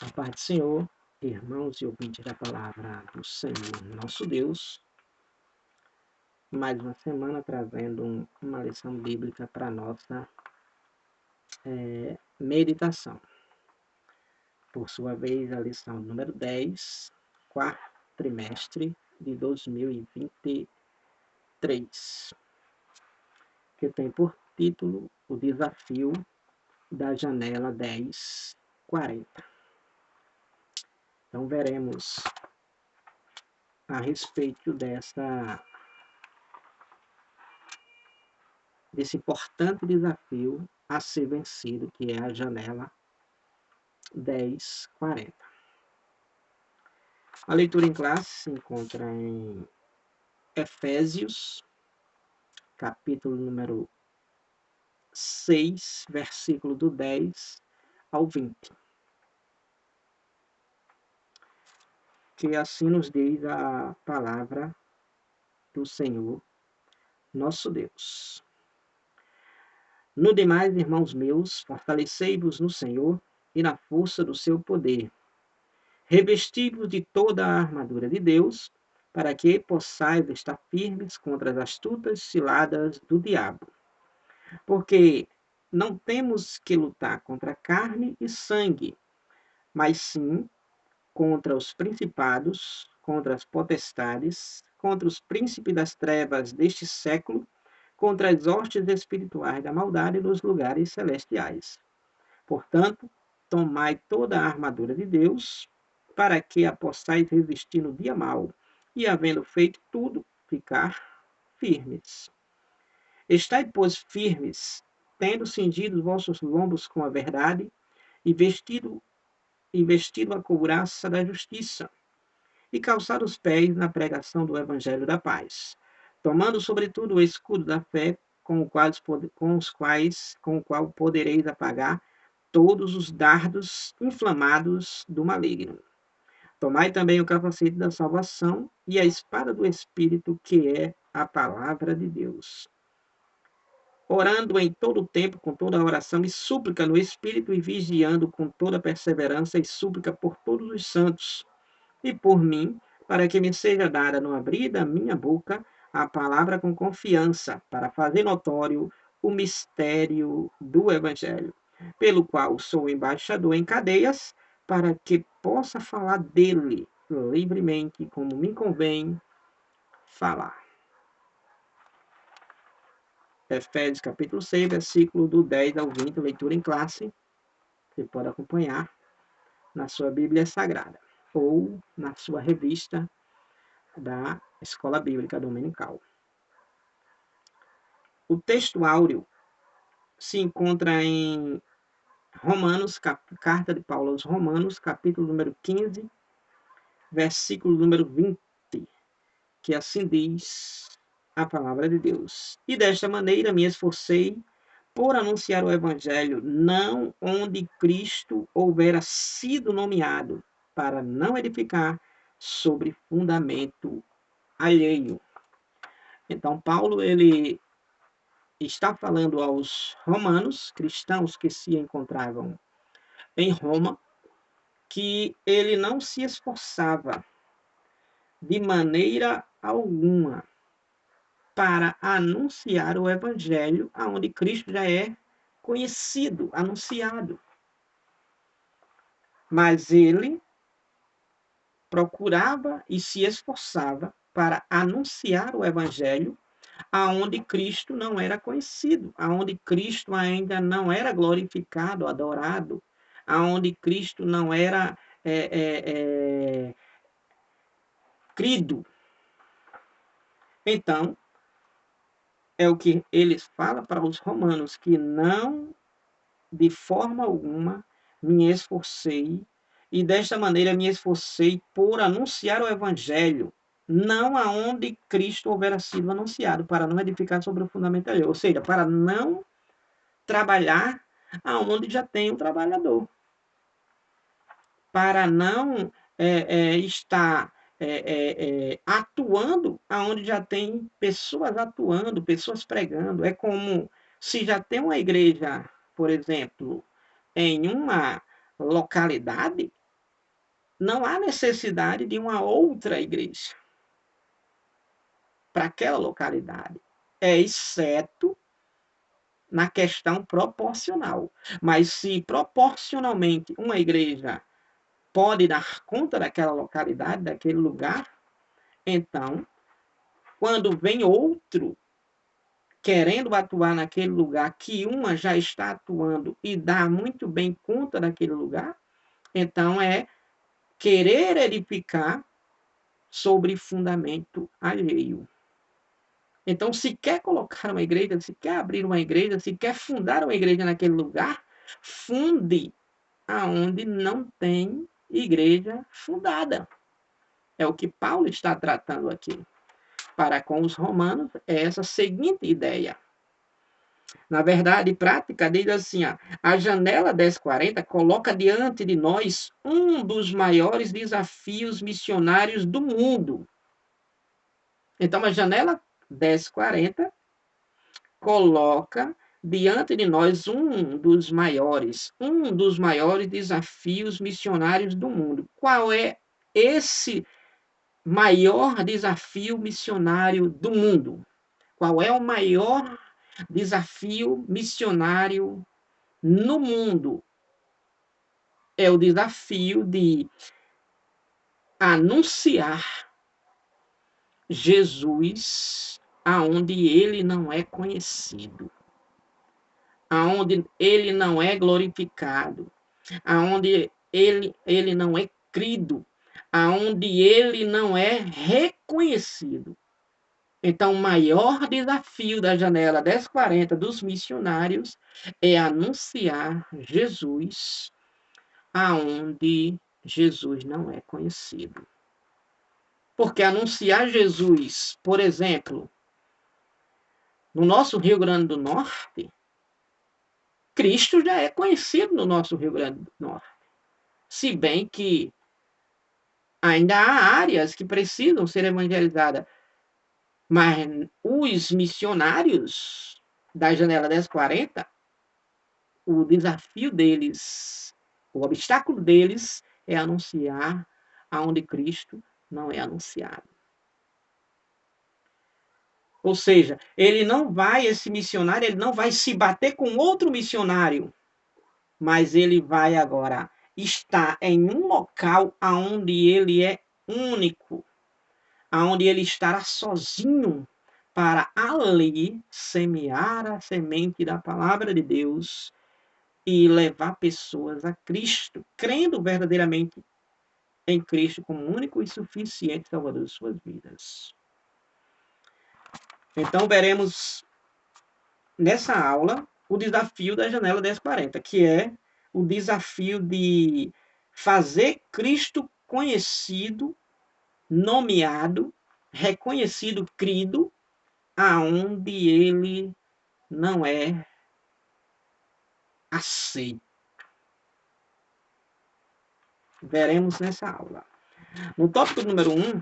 A paz do Senhor, irmãos e ouvintes da palavra do Senhor nosso Deus, mais uma semana trazendo uma lição bíblica para nossa meditação. Por sua vez, a lição número 10, quarto trimestre de 2023, que tem por título o desafio da janela 1040. Então, veremos a respeito desse importante desafio a ser vencido, que é a janela 1040. A leitura em classe se encontra em Efésios, capítulo número 6, versículo do 10 ao 20. Que assim nos diz a palavra do Senhor, nosso Deus. No demais, irmãos meus, fortalecei-vos no Senhor e na força do seu poder. Revesti-vos de toda a armadura de Deus, para que possais estar firmes contra as astutas ciladas do diabo. Porque não temos que lutar contra carne e sangue, mas sim contra os principados, contra as potestades, contra os príncipes das trevas deste século, contra as hostes espirituais da maldade nos lugares celestiais. Portanto, tomai toda a armadura de Deus, para que a possais resistir no dia mau, e havendo feito tudo, ficar firmes. Estai, pois, firmes, tendo cingido os vossos lombos com a verdade, e vestido a couraça da justiça, e calçar os pés na pregação do evangelho da paz, tomando sobretudo o escudo da fé, com o qual podereis apagar todos os dardos inflamados do maligno. Tomai também o capacete da salvação e a espada do Espírito, que é a palavra de Deus. Orando em todo o tempo, com toda oração e súplica no Espírito, e vigiando com toda perseverança e súplica por todos os santos, e por mim, para que me seja dada no abrir da minha boca a palavra com confiança, para fazer notório o mistério do Evangelho, pelo qual sou embaixador em cadeias, para que possa falar dele livremente, como me convém falar. Efésios capítulo 6, versículo do 10 ao 20, leitura em classe. Você pode acompanhar na sua Bíblia Sagrada ou na sua revista da Escola Bíblica Dominical. O texto áureo se encontra em Romanos, carta de Paulo aos Romanos, capítulo número 15, versículo número 20, que assim diz a palavra de Deus. E desta maneira me esforcei por anunciar o evangelho, não onde Cristo houvera sido nomeado, para não edificar sobre fundamento alheio. Então, Paulo, ele está falando aos romanos, cristãos que se encontravam em Roma, que ele não se esforçava de maneira alguma para anunciar o evangelho aonde Cristo já é conhecido, anunciado. Mas ele procurava e se esforçava para anunciar o evangelho aonde Cristo não era conhecido, aonde Cristo ainda não era glorificado, adorado, aonde Cristo não era crido. Então, é o que ele fala para os romanos, que não, de forma alguma, me esforcei, e desta maneira me esforcei por anunciar o evangelho, não aonde Cristo houvera sido anunciado, para não edificar sobre o fundamento alheio, ou seja, para não trabalhar aonde já tem um trabalhador, para não estar atuando aonde já tem pessoas atuando, pessoas pregando. É como se já tem uma igreja, por exemplo, em uma localidade, não há necessidade de uma outra igreja para aquela localidade, exceto na questão proporcional. Mas se proporcionalmente uma igreja pode dar conta daquela localidade, daquele lugar, então, quando vem outro querendo atuar naquele lugar que uma já está atuando e dá muito bem conta daquele lugar, então é querer edificar sobre fundamento alheio. Então, se quer colocar uma igreja, se quer abrir uma igreja, se quer fundar uma igreja naquele lugar, funde aonde não tem igreja fundada. É o que Paulo está tratando aqui. Para com os romanos, é essa seguinte ideia. Na verdade, prática, diz assim, a janela 1040 coloca diante de nós um dos maiores desafios missionários do mundo. Então, a janela 1040 coloca diante de nós um dos maiores desafios missionários do mundo. Qual é esse maior desafio missionário do mundo? Qual é o maior desafio missionário no mundo? É o desafio de anunciar Jesus aonde ele não é conhecido, aonde ele não é glorificado, aonde ele não é crido, aonde ele não é reconhecido. Então, o maior desafio da janela 1040 dos missionários é anunciar Jesus aonde Jesus não é conhecido. Porque anunciar Jesus, por exemplo, no nosso Rio Grande do Norte, Cristo já é conhecido no nosso Rio Grande do Norte. Se bem que ainda há áreas que precisam ser evangelizadas, mas os missionários da janela 1040, o desafio deles, o obstáculo deles é anunciar aonde Cristo não é anunciado. Ou seja, esse missionário, ele não vai se bater com outro missionário, mas ele vai agora estar em um local aonde ele é único, aonde ele estará sozinho para ali semear a semente da palavra de Deus e levar pessoas a Cristo, crendo verdadeiramente em Cristo como único e suficiente Salvador de suas vidas. Então, veremos nessa aula o desafio da janela 1040, que é o desafio de fazer Cristo conhecido, nomeado, reconhecido, crido, aonde ele não é aceito. Veremos nessa aula. No tópico número 1,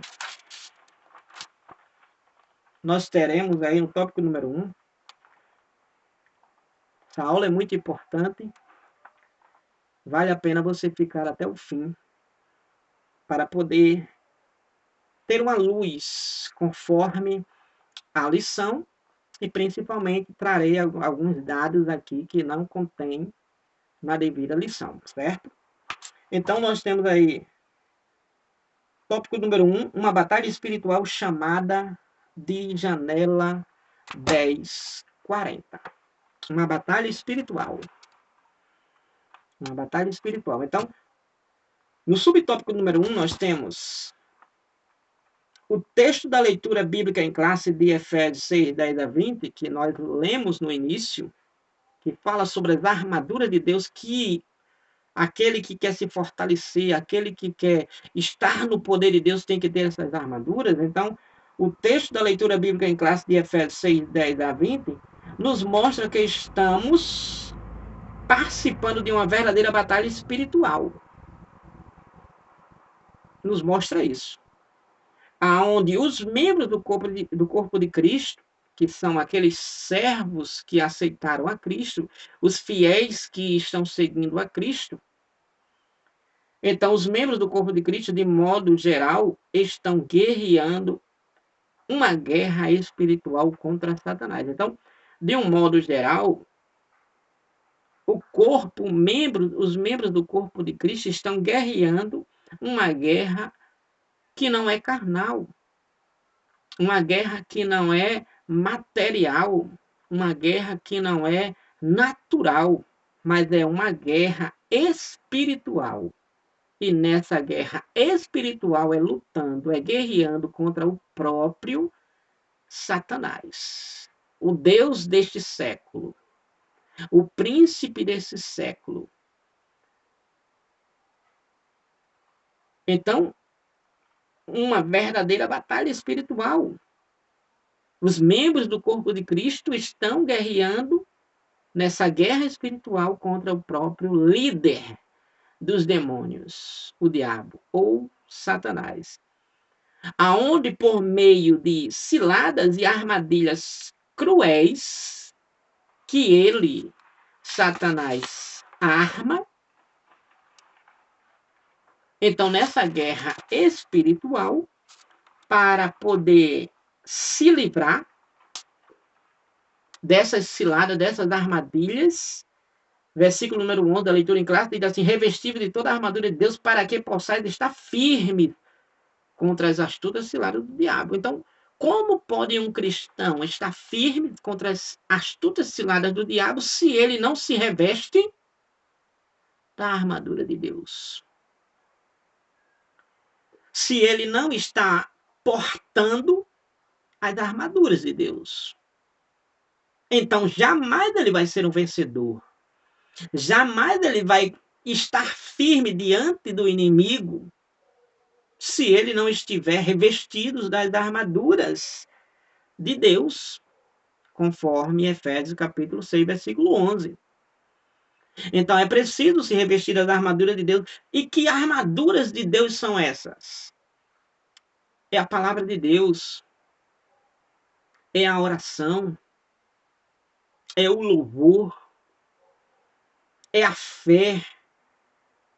nós teremos aí no tópico número 1, essa aula é muito importante, vale a pena você ficar até o fim para poder ter uma luz conforme a lição e principalmente trarei alguns dados aqui que não contém na devida lição, certo? Então nós temos aí tópico número 1, uma batalha espiritual chamada de janela 1040. Uma batalha espiritual. Uma batalha espiritual. Então, no subtópico número 1, nós temos o texto da leitura bíblica em classe de Efésios 6, 10 a 20, que nós lemos no início, que fala sobre as armaduras de Deus, que aquele que quer se fortalecer, aquele que quer estar no poder de Deus tem que ter essas armaduras. Então, o texto da leitura bíblica em classe de Efésios 6, 10 a 20, nos mostra que estamos participando de uma verdadeira batalha espiritual. Nos mostra isso. Aonde os membros do corpo de Cristo, que são aqueles servos que aceitaram a Cristo, os fiéis que estão seguindo a Cristo, Então, os membros do corpo de Cristo, de modo geral, estão guerreando uma guerra espiritual contra Satanás. Então, de um modo geral, o corpo, os membros do corpo de Cristo estão guerreando uma guerra que não é carnal, uma guerra que não é material, uma guerra que não é natural, mas é uma guerra espiritual. E nessa guerra espiritual é lutando, é guerreando contra o próprio Satanás, o Deus deste século, o príncipe desse século. Então, uma verdadeira batalha espiritual. Os membros do corpo de Cristo estão guerreando nessa guerra espiritual contra o próprio líder dos demônios, o diabo ou Satanás, aonde por meio de ciladas e armadilhas cruéis que ele, Satanás, arma. Então, nessa guerra espiritual, para poder se livrar dessas ciladas, dessas armadilhas, versículo número 11 da leitura em classe, diz assim: revestível de toda a armadura de Deus, para que possais estar firme contra as astutas ciladas do diabo. Então, como pode um cristão estar firme contra as astutas ciladas do diabo se ele não se reveste da armadura de Deus? Se ele não está portando as armaduras de Deus. Então, jamais ele vai ser um vencedor. Jamais ele vai estar firme diante do inimigo se ele não estiver revestido das armaduras de Deus, conforme Efésios capítulo 6, versículo 11. Então, é preciso se revestir das armaduras de Deus. E que armaduras de Deus são essas? É a palavra de Deus, é a oração, é o louvor, é a fé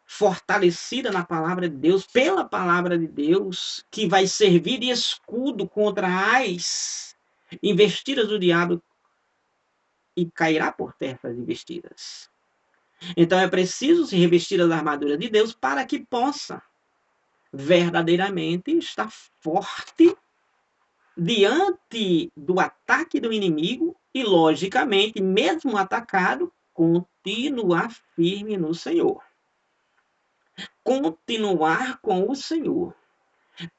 fortalecida na palavra de Deus, pela palavra de Deus, que vai servir de escudo contra as investidas do diabo e cairá por terra as investidas. Então é preciso se revestir das armaduras de Deus para que possa verdadeiramente estar forte diante do ataque do inimigo e, logicamente, mesmo atacado, continuar firme no Senhor. Continuar com o Senhor.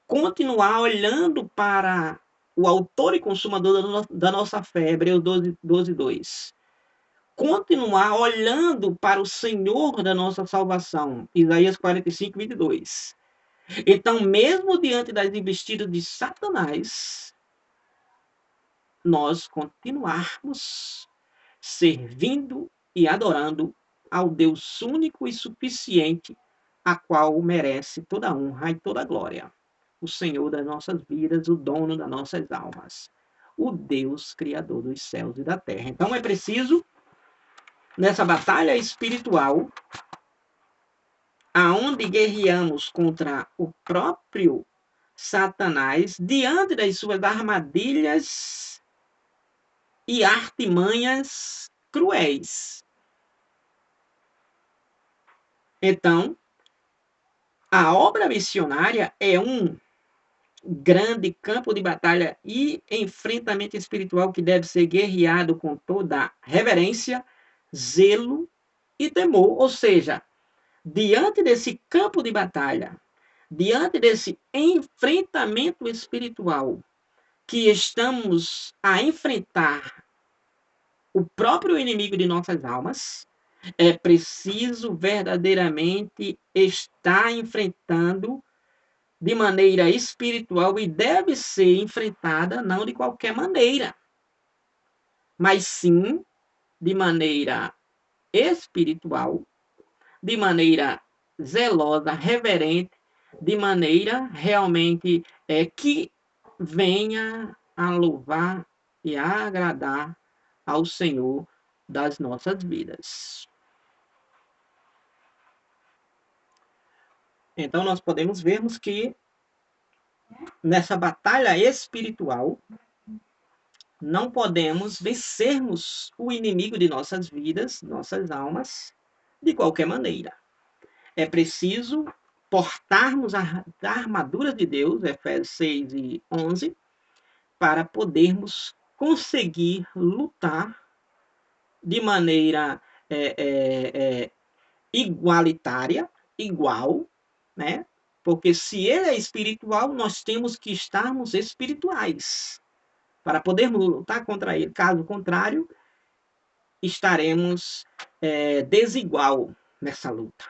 Continuar olhando para o autor e consumador da nossa fé, Hebreus 12, 2. Continuar olhando para o Senhor da nossa salvação, Isaías 45, 22. Então, mesmo diante das investidas de Satanás, nós continuarmos servindo e adorando ao Deus único e suficiente, a qual merece toda a honra e toda a glória. O Senhor das nossas vidas, o dono das nossas almas, o Deus criador dos céus e da terra. Então é preciso, nessa batalha espiritual, aonde guerreamos contra o próprio Satanás, diante das suas armadilhas e artimanhas cruéis. Então, a obra missionária é um grande campo de batalha e enfrentamento espiritual que deve ser guerreado com toda reverência, zelo e temor. Ou seja, diante desse campo de batalha, diante desse enfrentamento espiritual que estamos a enfrentar o próprio inimigo de nossas almas, é preciso verdadeiramente estar enfrentando de maneira espiritual e deve ser enfrentada não de qualquer maneira, mas sim de maneira espiritual, de maneira zelosa, reverente, de maneira realmente que venha a louvar e a agradar ao Senhor das nossas vidas. Então, nós podemos vermos que nessa batalha espiritual, não podemos vencermos o inimigo de nossas vidas, nossas almas, de qualquer maneira. É preciso portarmos a armadura de Deus, Efésios 6 e 11, para podermos conseguir lutar de maneira igualitária, igual, né? Porque se ele é espiritual, nós temos que estarmos espirituais para podermos lutar contra ele. Caso contrário, estaremos desigual nessa luta,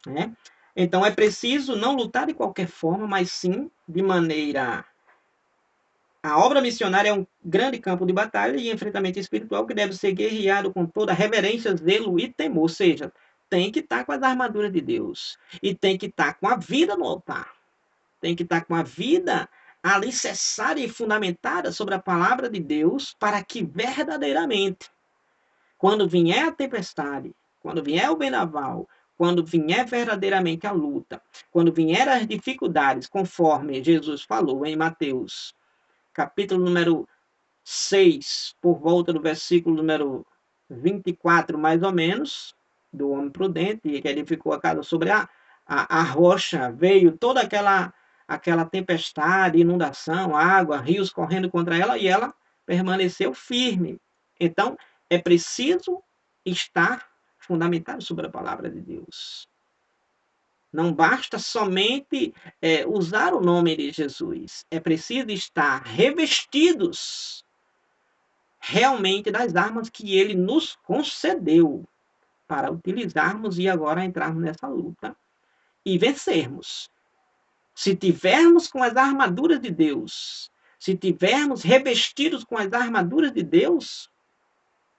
né? Então é preciso não lutar de qualquer forma, mas sim de maneira... A obra missionária é um grande campo de batalha e enfrentamento espiritual que deve ser guerreado com toda reverência, zelo e temor. Ou seja, tem que estar com as armaduras de Deus. E tem que estar com a vida no altar. Tem que estar com a vida alicerçada e fundamentada sobre a palavra de Deus, para que verdadeiramente, quando vier a tempestade, quando vier o vendaval, quando vier verdadeiramente a luta, quando vier as dificuldades, conforme Jesus falou em Mateus, capítulo número 6, por volta do versículo número 24, mais ou menos, do homem prudente, que edificou a casa sobre a rocha, veio toda aquela tempestade, inundação, água, rios correndo contra ela, e ela permaneceu firme. Então, é preciso estar fundamentado sobre a palavra de Deus. Não basta somente usar o nome de Jesus. É preciso estar revestidos realmente das armas que ele nos concedeu para utilizarmos e agora entrarmos nessa luta e vencermos. Se tivermos com as armaduras de Deus, se tivermos revestidos com as armaduras de Deus,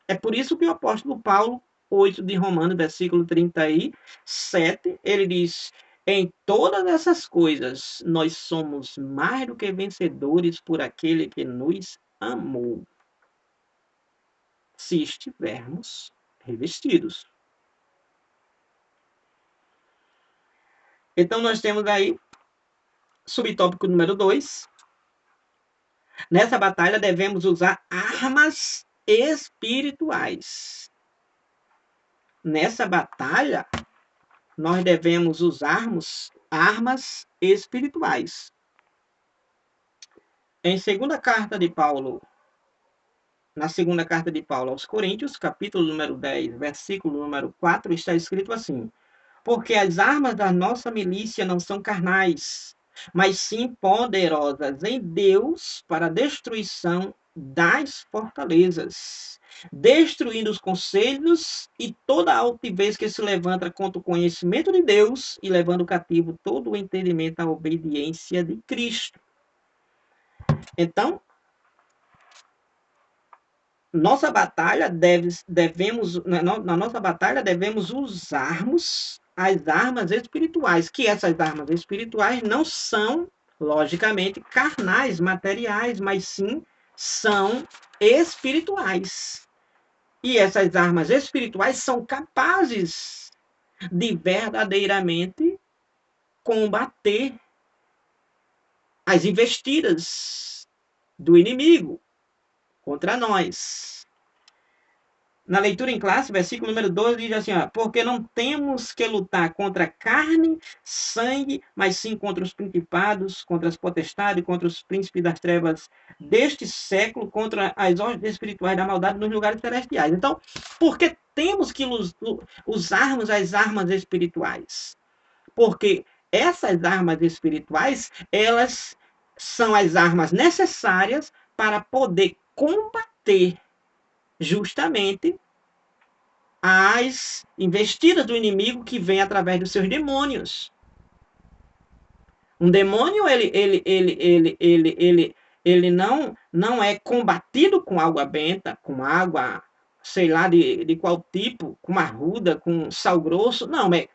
é por isso que o apóstolo Paulo, 8 de Romanos, versículo 37, ele diz: em todas essas coisas, nós somos mais do que vencedores por aquele que nos amou, se estivermos revestidos. Então, nós temos aí, subtópico número 2. Nessa batalha, devemos usar armas espirituais. Nessa batalha, nós devemos usarmos armas espirituais. Em segunda carta de Paulo, na segunda carta de Paulo aos Coríntios, capítulo número 10, versículo número 4, está escrito assim: porque as armas da nossa milícia não são carnais, mas sim poderosas em Deus para a destruição das fortalezas, destruindo os conselhos e toda a altivez que se levanta contra o conhecimento de Deus e levando cativo todo o entendimento à obediência de Cristo. Então, nossa batalha na nossa batalha devemos usarmos as armas espirituais, que essas armas espirituais não são, logicamente, carnais, materiais, mas sim são espirituais. E essas armas espirituais são capazes de verdadeiramente combater as investidas do inimigo contra nós. Na leitura em classe, versículo número 12, diz assim, ó, porque não temos que lutar contra carne, sangue, mas sim contra os principados, contra as potestades, contra os príncipes das trevas deste século, contra as ordens espirituais da maldade nos lugares celestiais. Então, por que temos que usarmos as armas espirituais? Porque essas armas espirituais, elas são as armas necessárias para poder combater justamente as investidas do inimigo que vem através dos seus demônios. Um demônio, ele não é combatido com água benta, com água, sei lá de qual tipo, com arruda, com sal grosso, não, é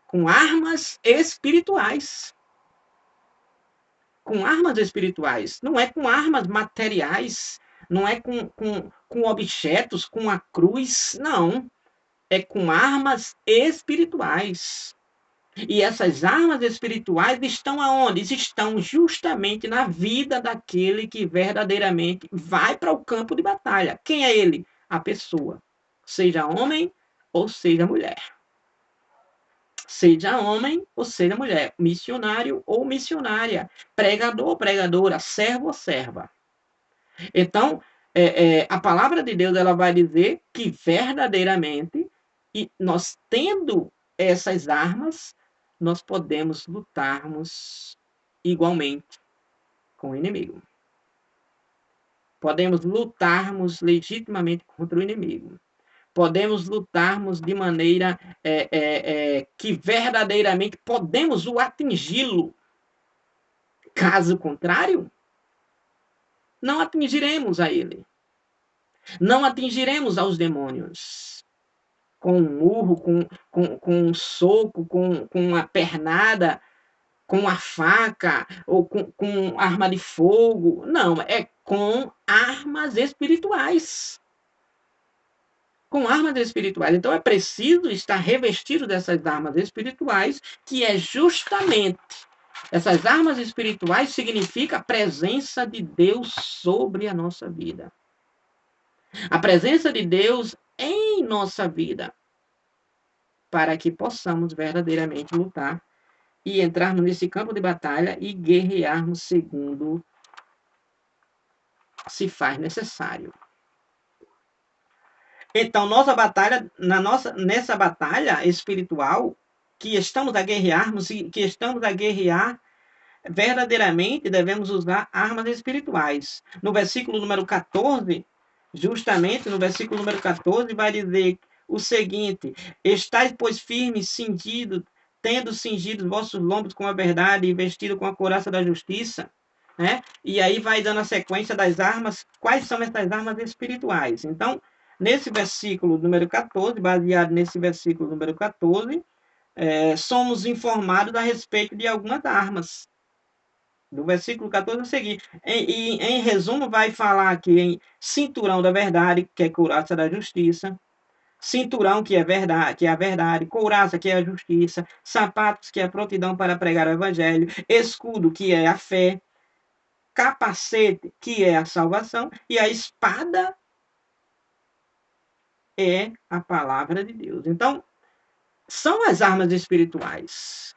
com armas espirituais. Com armas espirituais, não é com armas materiais, não é com objetos, com a cruz, não. É com armas espirituais. E essas armas espirituais estão aonde? Estão justamente na vida daquele que verdadeiramente vai para o campo de batalha. Quem é ele? A pessoa. Seja homem ou seja mulher. Seja homem ou seja mulher. Missionário ou missionária. Pregador ou pregadora. Servo ou serva. Então, a palavra de Deus ela vai dizer que verdadeiramente, e nós tendo essas armas, nós podemos lutarmos igualmente com o inimigo. Podemos lutarmos legitimamente contra o inimigo. Podemos lutarmos de maneira que verdadeiramente podemos o atingi-lo. Caso contrário, não atingiremos a ele. Não atingiremos aos demônios. Com um murro, com um soco, com uma pernada, com a faca ou com arma de fogo. Não, é com armas espirituais. Com armas espirituais. Então é preciso estar revestido dessas armas espirituais, que é justamente essas armas espirituais significa a presença de Deus sobre a nossa vida. A presença de Deus em nossa vida, para que possamos verdadeiramente lutar e entrarmos nesse campo de batalha e guerrearmos segundo se faz necessário. Então, nessa batalha espiritual que estamos a guerrearmos e que estamos a guerrear, verdadeiramente devemos usar armas espirituais. No versículo número 14, justamente no versículo número 14, vai dizer o seguinte: estáis, pois, firmes, cingidos, tendo cingido vossos lombos com a verdade e vestido com a couraça da justiça. Né? E aí vai dando a sequência das armas. Quais são essas armas espirituais? Então, nesse versículo número 14, baseado nesse versículo número 14, somos informados a respeito de algumas armas. Do versículo 14 a seguir. Em resumo, vai falar aqui em cinturão da verdade, que é couraça da justiça, cinturão, que é a verdade, couraça, que é a justiça, sapatos, que é a prontidão para pregar o evangelho, escudo, que é a fé, capacete, que é a salvação, e a espada é a palavra de Deus. Então, são as armas espirituais.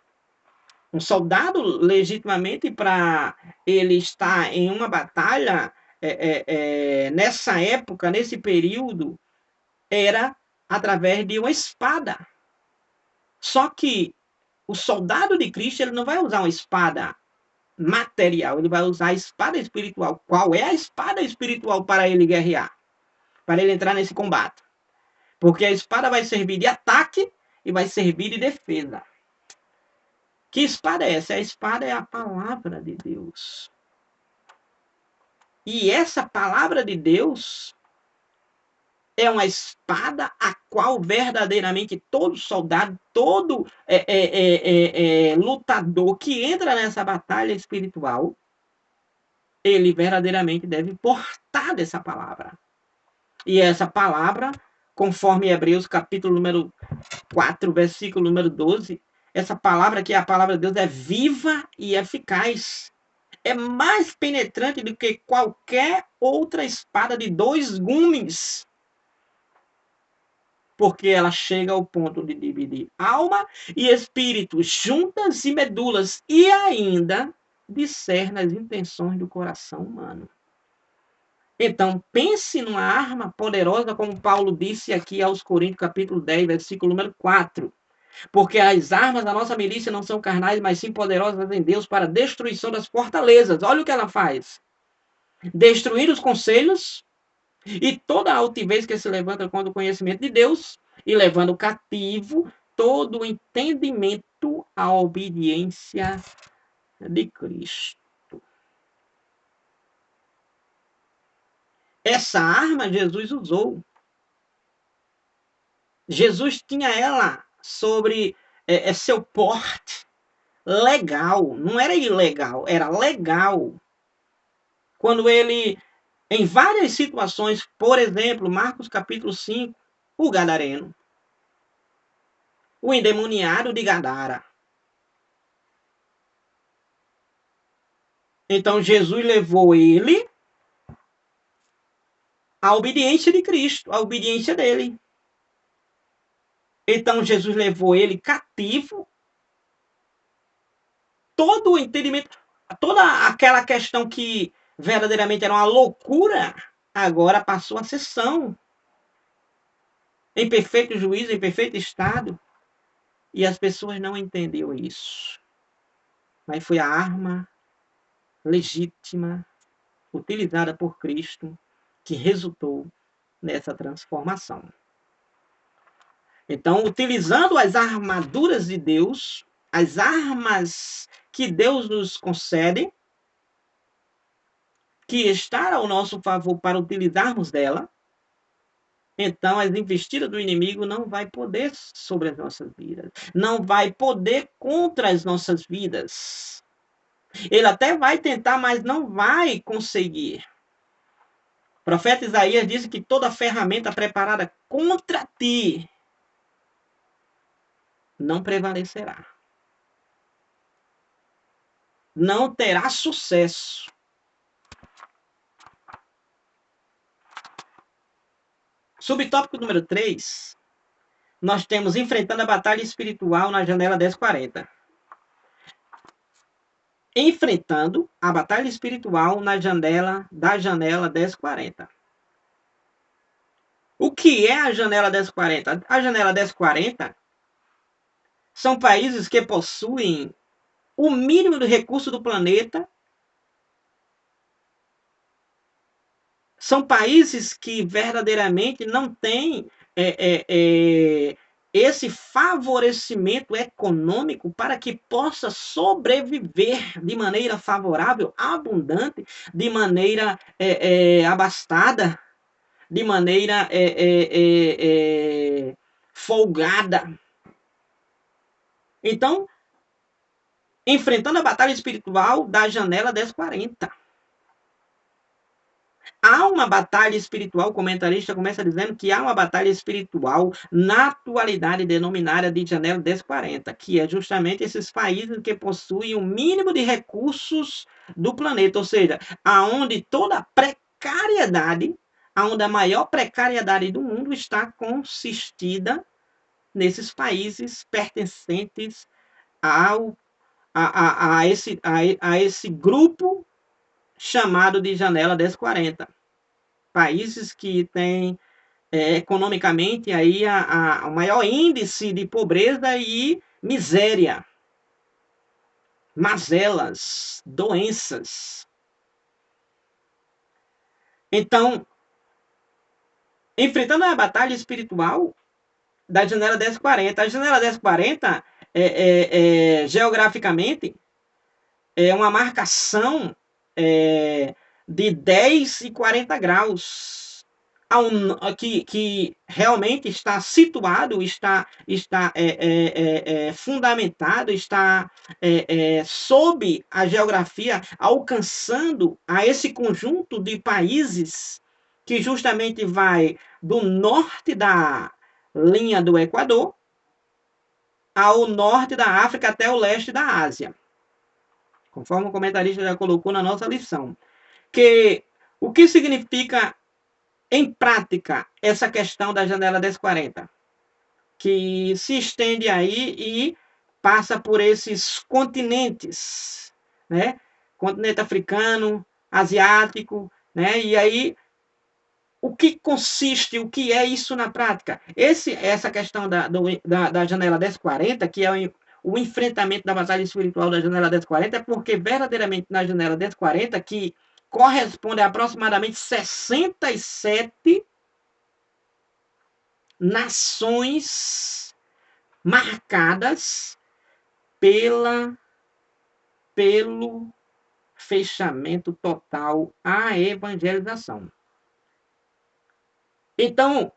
Um soldado, legitimamente, para ele estar em uma batalha, nessa época, nesse período, era através de uma espada. Só que o soldado de Cristo ele não vai usar uma espada material, ele vai usar a espada espiritual. Qual é a espada espiritual para ele guerrear? Para ele entrar nesse combate? Porque a espada vai servir de ataque e vai servir de defesa. Que espada é essa? A espada é a palavra de Deus. E essa palavra de Deus é uma espada a qual verdadeiramente todo soldado, todo lutador que entra nessa batalha espiritual, ele verdadeiramente deve portar dessa palavra. E essa palavra, conforme Hebreus capítulo número 4, versículo número 12, essa palavra que é a palavra de Deus é viva e eficaz. É mais penetrante do que qualquer outra espada de 2 gumes. Porque ela chega ao ponto de dividir alma e espírito, juntas e medulas, e ainda discerne as intenções do coração humano. Então, pense numa arma poderosa, como Paulo disse aqui aos Coríntios, capítulo 10, versículo número 4. Porque as armas da nossa milícia não são carnais, mas sim poderosas em Deus para a destruição das fortalezas. Olha o que ela faz. Destruir os conselhos e toda a altivez que se levanta contra o conhecimento de Deus e levando cativo todo o entendimento à obediência de Cristo. Essa arma Jesus usou. Jesus tinha ela sobre seu porte legal. Não era ilegal, era legal. Quando ele, em várias situações, por exemplo, Marcos capítulo 5, o gadareno, o endemoniado de Gadara, Então Jesus levou ele à obediência de Cristo, à obediência dele. Então Jesus levou ele cativo, todo o entendimento, toda aquela questão que verdadeiramente era uma loucura, agora passou a ser são, em perfeito juízo, em perfeito estado, e as pessoas não entendiam isso. Mas foi a arma legítima utilizada por Cristo que resultou nessa transformação. Então, utilizando as armaduras de Deus, as armas que Deus nos concede, que está ao nosso favor para utilizarmos dela, então as investidas do inimigo não vai poder sobre as nossas vidas, não vai poder contra as nossas vidas. Ele até vai tentar, mas não vai conseguir. O profeta Isaías disse que toda ferramenta preparada contra ti não prevalecerá. Não terá sucesso. Subtópico número 3, nós temos enfrentando a batalha espiritual na janela 1040. Enfrentando a batalha espiritual na janela 1040. O que é a janela 1040? A janela 1040 são países que possuem o mínimo de recurso do planeta. São países que verdadeiramente não têm esse favorecimento econômico para que possa sobreviver de maneira favorável, abundante, de maneira abastada, de maneira folgada. Então, enfrentando a batalha espiritual da janela 1040. Há uma batalha espiritual, o comentarista começa dizendo que há uma batalha espiritual na atualidade denominada de janela 1040, que é justamente esses países que possuem o mínimo de recursos do planeta, ou seja, aonde toda a precariedade, aonde a maior precariedade do mundo está consistida nesses países pertencentes a esse grupo chamado de janela 1040. Países que têm economicamente aí o maior índice de pobreza e miséria, mazelas, doenças. Então, enfrentando a batalha espiritual da janela 1040. A janela 1040, geograficamente, é uma marcação de 10 e 40 graus, que realmente está situado, está fundamentado, está sob a geografia, alcançando a esse conjunto de países que justamente vai do norte da linha do Equador ao norte da África até o leste da Ásia, conforme o comentarista já colocou na nossa lição. O que significa, em prática, essa questão da janela 1040? Que se estende aí e passa por esses continentes, né? Continente africano, asiático, né? E aí, o que consiste, o que é isso na prática? Essa questão da janela 1040, que é o enfrentamento da batalha espiritual da janela 1040, é porque verdadeiramente na janela 1040, que corresponde a aproximadamente 67 nações marcadas pelo fechamento total à evangelização. Então,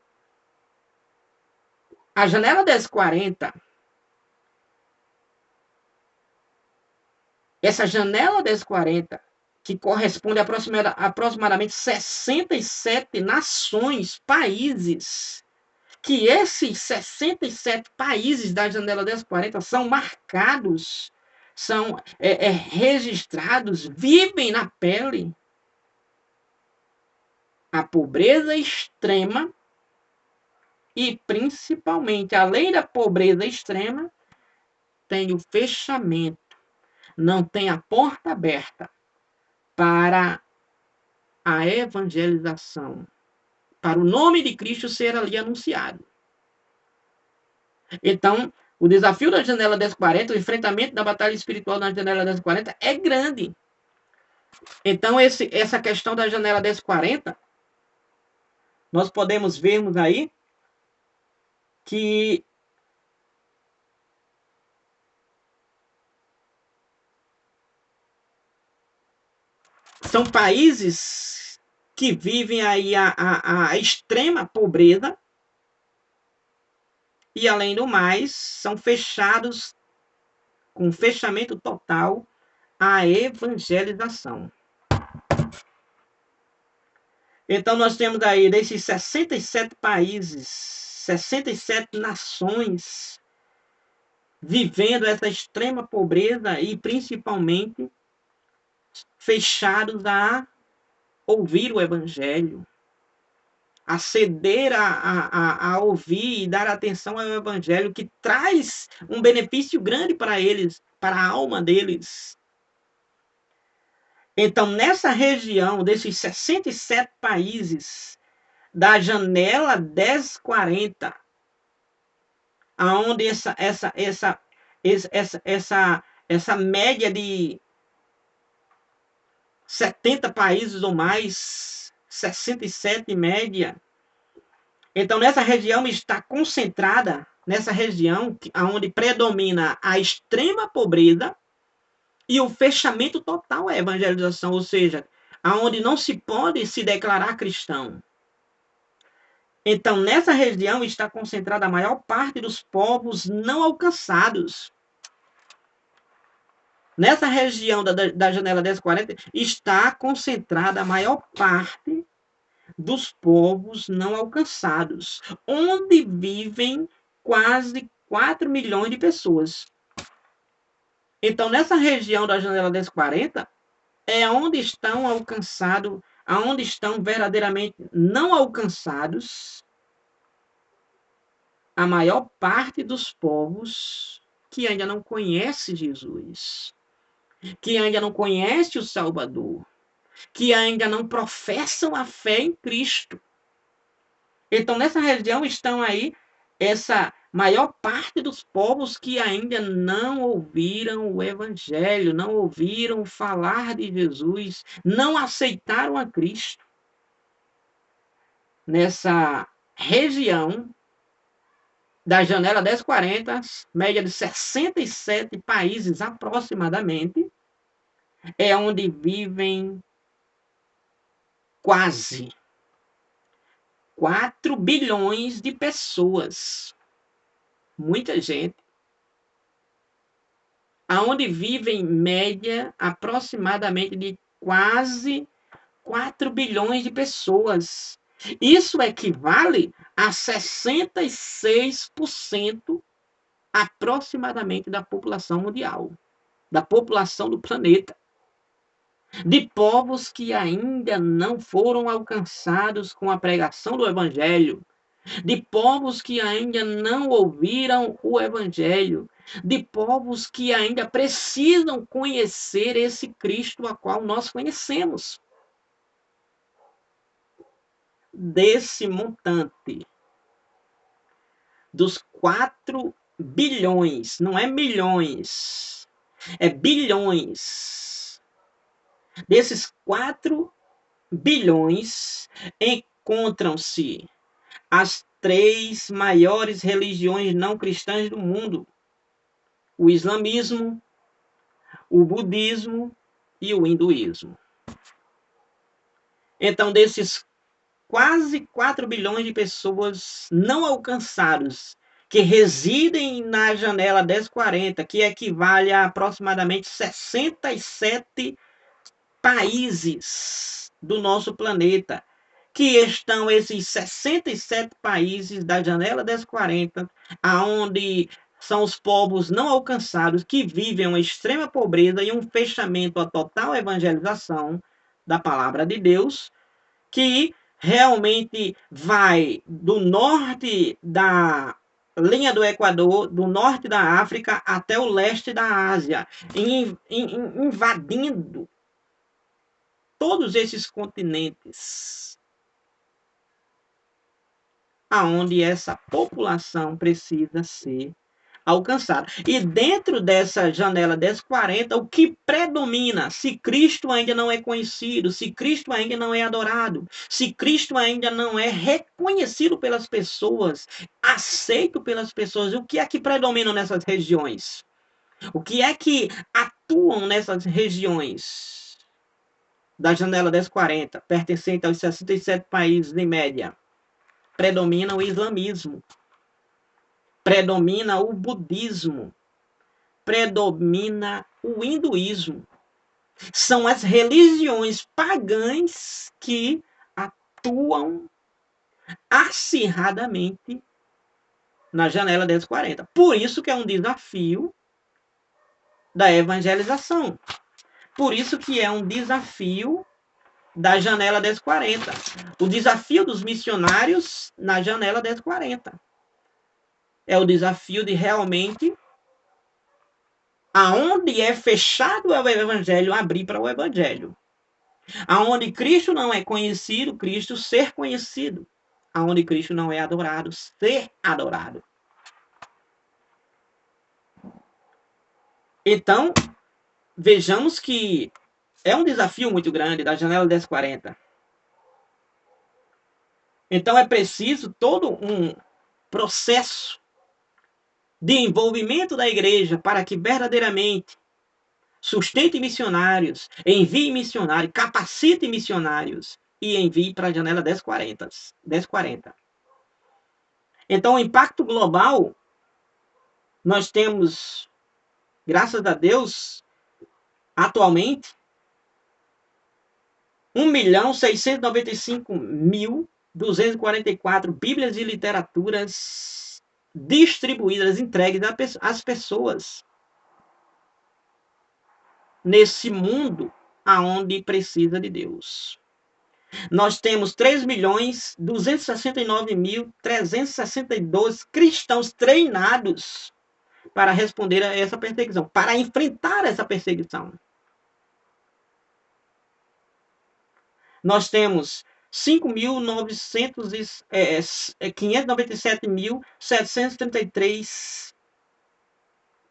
a janela 1040, essa janela 1040, que corresponde a aproximadamente 67 nações, países, que esses 67 países da janela 1040 são marcados são registrados, vivem na pele a pobreza extrema e, principalmente, além da pobreza extrema, tem o fechamento, não tem a porta aberta para a evangelização, para o nome de Cristo ser ali anunciado. Então, o desafio da janela 1040, o enfrentamento da batalha espiritual na janela 1040 é grande. Então, essa questão da janela 1040, nós podemos vermos aí que são países que vivem aí a extrema pobreza e, além do mais, são fechados com fechamento total à evangelização. Então, nós temos aí, desses 67 países, 67 nações, vivendo essa extrema pobreza e, principalmente, fechados a ouvir o Evangelho, a ceder a ouvir e dar atenção ao Evangelho, que traz um benefício grande para eles, para a alma deles. Então, nessa região, desses 67 países, da janela 1040, aonde essa média de 70 países ou mais, 67 média. Então, nessa região está concentrada, nessa região onde predomina a extrema pobreza e o fechamento total à evangelização, ou seja, aonde não se pode se declarar cristão. Então, nessa região está concentrada a maior parte dos povos não alcançados. Nessa região da janela 1040 está concentrada a maior parte dos povos não alcançados, onde vivem quase 4 milhões de pessoas. Então, nessa região da janela 1040 é onde estão alcançados, aonde estão verdadeiramente não alcançados a maior parte dos povos que ainda não conhece Jesus, que ainda não conhece o Salvador, que ainda não professam a fé em Cristo. Então, nessa região estão aí essa maior parte dos povos que ainda não ouviram o Evangelho, não ouviram falar de Jesus, não aceitaram a Cristo. Nessa região da janela 1040, média de 67 países aproximadamente, é onde vivem quase 4 bilhões de pessoas. Muita gente. Aonde vivem, média, aproximadamente de quase 4 bilhões de pessoas. Isso equivale a 66% aproximadamente da população mundial, da população do planeta. De povos que ainda não foram alcançados com a pregação do Evangelho, de povos que ainda não ouviram o Evangelho, de povos que ainda precisam conhecer esse Cristo a qual nós conhecemos. Desse montante, dos 4 bilhões, não é milhões, é bilhões. Desses 4 bilhões, encontram-se as 3 maiores religiões não cristãs do mundo: o islamismo, o budismo e o hinduísmo. Então, desses quase 4 bilhões de pessoas não alcançadas que residem na janela 1040, que equivale a aproximadamente 67 países do nosso planeta, que estão esses 67 países da janela 1040, aonde são os povos não alcançados que vivem uma extrema pobreza e um fechamento à total evangelização da palavra de Deus, que realmente vai do norte da linha do Equador, do norte da África até o leste da Ásia, invadindo todos esses continentes, aonde essa população precisa ser alcançada. E dentro dessa janela 1040, o que predomina, se Cristo ainda não é conhecido, se Cristo ainda não é adorado, se Cristo ainda não é reconhecido pelas pessoas, aceito pelas pessoas, o que é que predomina nessas regiões? O que é que atuam nessas regiões da janela 1040, pertencente aos 67 países em média? Predomina o islamismo, predomina o budismo, predomina o hinduísmo. São as religiões pagãs que atuam acirradamente na janela 1040. Por isso que é um desafio da evangelização. Por isso que é um desafio da janela 1040. O desafio dos missionários na janela 1040. É o desafio de realmente, aonde é fechado o evangelho, abrir para o evangelho. Aonde Cristo não é conhecido, Cristo ser conhecido. Aonde Cristo não é adorado, ser adorado. Então, vejamos que é um desafio muito grande da janela 1040. Então, é preciso todo um processo de envolvimento da igreja para que verdadeiramente sustente missionários, envie missionários, capacite missionários e envie para a janela 1040. Então, o impacto global, nós temos, graças a Deus, atualmente, 1.695.244 Bíblias e literaturas distribuídas, entregues às pessoas nesse mundo aonde precisa de Deus. Nós temos 3.269.362 cristãos treinados para responder a essa perseguição, para enfrentar essa perseguição. Nós temos 597.733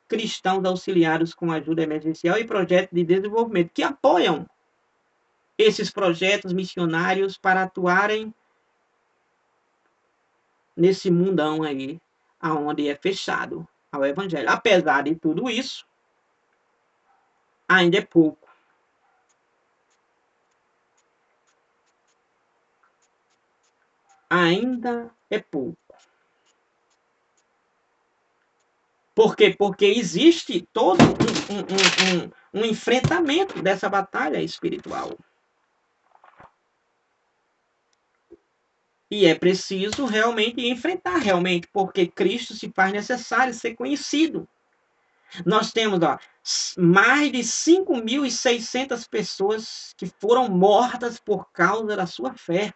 cristãos auxiliados com ajuda emergencial e projetos de desenvolvimento que apoiam esses projetos missionários para atuarem nesse mundão aí, aonde é fechado ao evangelho. Apesar de tudo isso, ainda é pouco. Ainda é pouco. Por quê? Porque existe todo um enfrentamento dessa batalha espiritual. E é preciso realmente enfrentar, realmente, porque Cristo se faz necessário ser conhecido. Nós temos mais de 5.600 pessoas que foram mortas por causa da sua fé.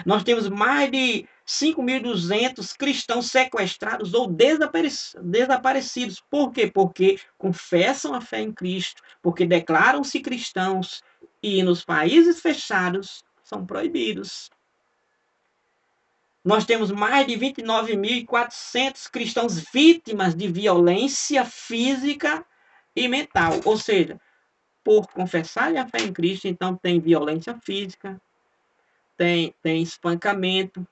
Nós temos mais de 5.200 cristãos sequestrados ou desaparecidos. Por quê? Porque confessam a fé em Cristo, porque declaram-se cristãos e nos países fechados são proibidos. Nós temos mais de 29.400 cristãos vítimas de violência física e mental. Ou seja, por confessarem a fé em Cristo, então tem violência física, tem espancamento,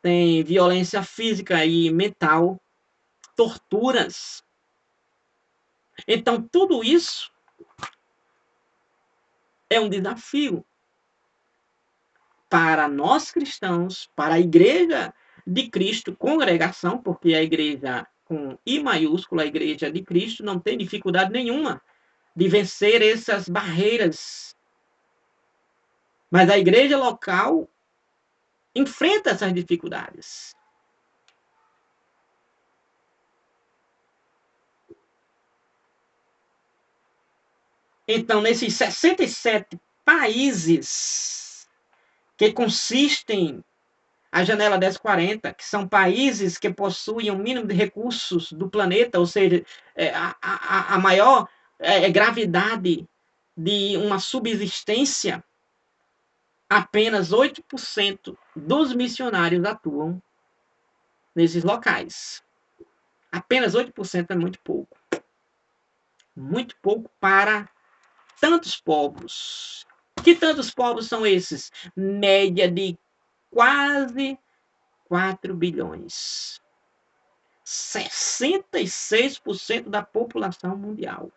tem violência física e mental, torturas. Então, tudo isso é um desafio para nós cristãos, para a igreja de Cristo, congregação, porque a igreja com I maiúsculo, a igreja de Cristo, não tem dificuldade nenhuma de vencer essas barreiras. Mas a igreja local enfrenta essas dificuldades. Então, nesses 67 países que consistem a janela 1040, que são países que possuem o mínimo de recursos do planeta, ou seja, a maior gravidade de uma subsistência, apenas 8% dos missionários atuam nesses locais. Apenas 8% é muito pouco. Muito pouco para tantos povos. Que tantos povos são esses? Média de quase 4 bilhões. 66% da população mundial.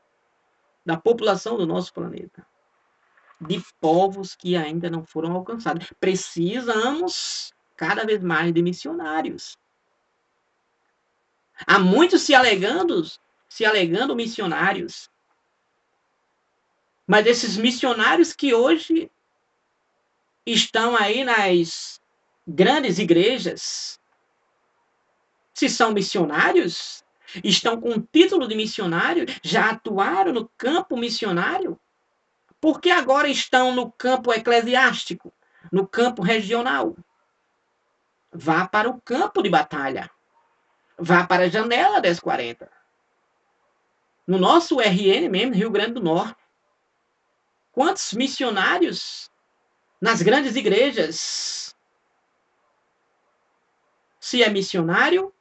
Da população do nosso planeta. De povos que ainda não foram alcançados. Precisamos cada vez mais de missionários. Há muitos se alegando missionários. Mas esses missionários que hoje estão aí nas grandes igrejas, se são missionários, estão com o título de missionário, já atuaram no campo missionário, por que agora estão no campo eclesiástico, no campo regional? Vá para o campo de batalha. Vá para a janela 1040. No nosso RN mesmo, Rio Grande do Norte. Quantos missionários nas grandes igrejas? Se é missionário,